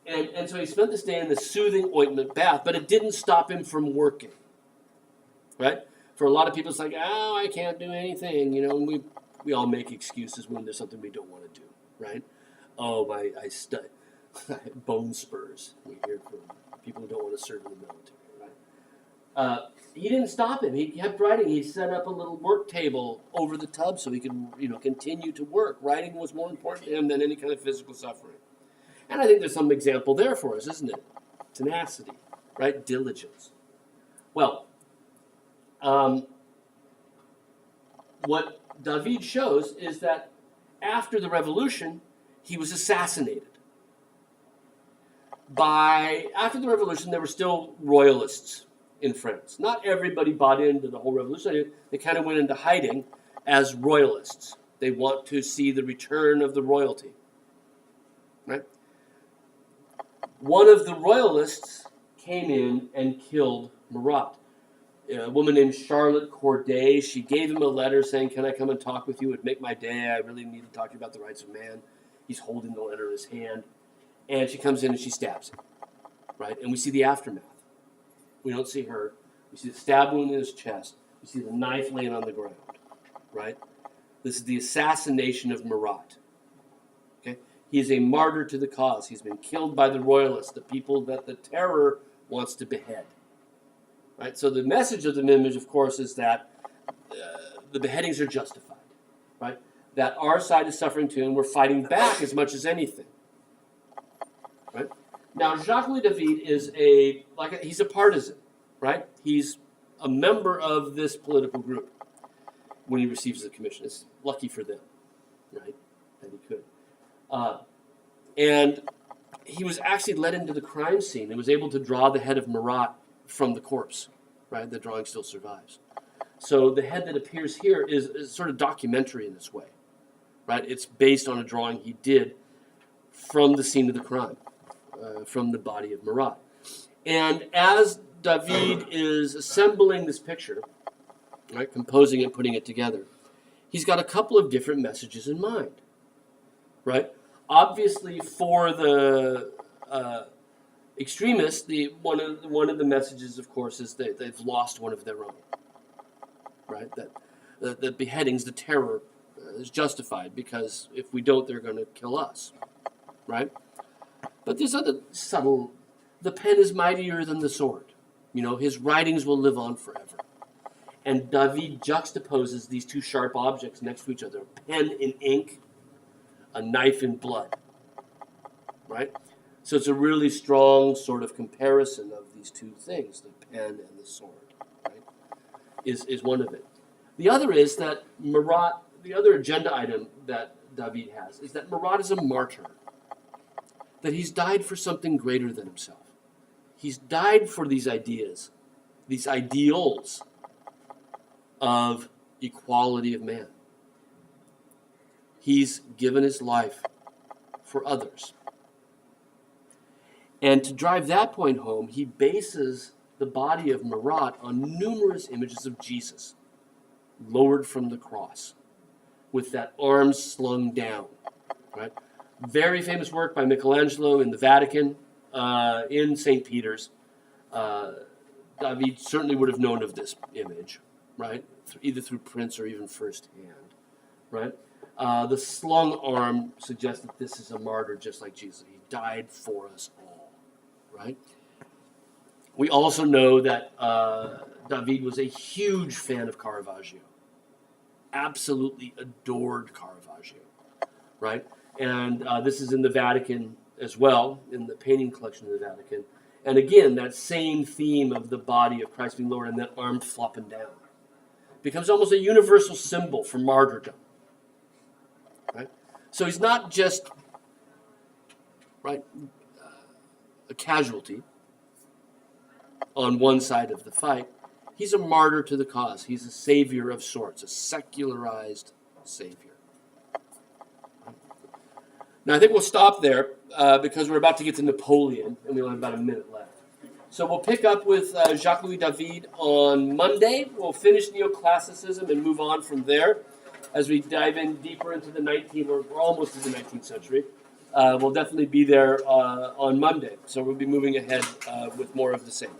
Speaker 1: And so he spent this day in the soothing ointment bath, but it didn't stop him from working, right? For a lot of people, it's like, oh, I can't do anything, you know, and we all make excuses when there's something we don't want to do, right? Oh, I bone spurs, we hear from people who don't want to serve in the military, right? He didn't stop him. He kept writing. He set up a little work table over the tub so he could, continue to work. Writing was more important to him than any kind of physical suffering. And I think there's some example there for us, isn't it? Tenacity, right? Diligence. Well, what David shows is that after the revolution, he was assassinated. After the revolution, there were still royalists in France. Not everybody bought into the whole revolution. They kind of went into hiding as royalists. They want to see the return of the royalty. Right? One of the royalists came in and killed Marat. A woman named Charlotte Corday, she gave him a letter saying, can I come and talk with you? It would make my day. I really need to talk to you about the rights of man. He's holding the letter in his hand. And she comes in and she stabs him. Right? And we see the aftermath. We don't see her. We see the stab wound in his chest. We see the knife laying on the ground. Right? This is the assassination of Marat. Okay? He is a martyr to the cause. He's been killed by the royalists, the people that the terror wants to behead. Right? So the message of the image, of course, is that the beheadings are justified. Right? That our side is suffering too, and we're fighting back as much as anything. Right? Now, Jacques-Louis David is he's a partisan, right? He's a member of this political group when he receives the commission. It's lucky for them, right, that he could. And he was actually led into the crime scene and was able to draw the head of Marat from the corpse, right? The drawing still survives. So the head that appears here is sort of documentary in this way, right? It's based on a drawing he did from the scene of the crime. From the body of Marat. And as David is assembling this picture, right, composing and putting it together, he's got a couple of different messages in mind, right? Obviously, for the extremists, one of the messages, of course, is that they've lost one of their own, right? That the beheadings, the terror, is justified because if we don't, they're going to kill us, right? But there's other subtle, the pen is mightier than the sword. His writings will live on forever. And David juxtaposes these two sharp objects next to each other, a pen in ink, a knife in blood. Right? So it's a really strong sort of comparison of these two things, the pen and the sword, right? Is one of it. The other is that Marat, the other agenda item that David has, is that Marat is a martyr. That he's died for something greater than himself. He's died for these ideas, these ideals of equality of man. He's given his life for others. And to drive that point home, he bases the body of Marat on numerous images of Jesus, lowered from the cross, with that arm slung down, right? Very famous work by Michelangelo in the Vatican, in St. Peter's. David certainly would have known of this image, right? Either through prints or even firsthand, right? The slung arm suggests that this is a martyr just like Jesus. He died for us all, right? We also know that David was a huge fan of Caravaggio. Absolutely adored Caravaggio, right? And this is in the Vatican as well, in the painting collection of the Vatican. And again, that same theme of the body of Christ being lowered and that arm flopping down becomes almost a universal symbol for martyrdom, right? So he's not just, right, a casualty on one side of the fight. He's a martyr to the cause. He's a savior of sorts, a secularized savior. Now, I think we'll stop there because we're about to get to Napoleon, and we only have about a minute left. So we'll pick up with Jacques-Louis David on Monday. We'll finish neoclassicism and move on from there as we dive in deeper into the 19th, or we're almost in the 19th century. We'll definitely be there on Monday. So we'll be moving ahead with more of the same.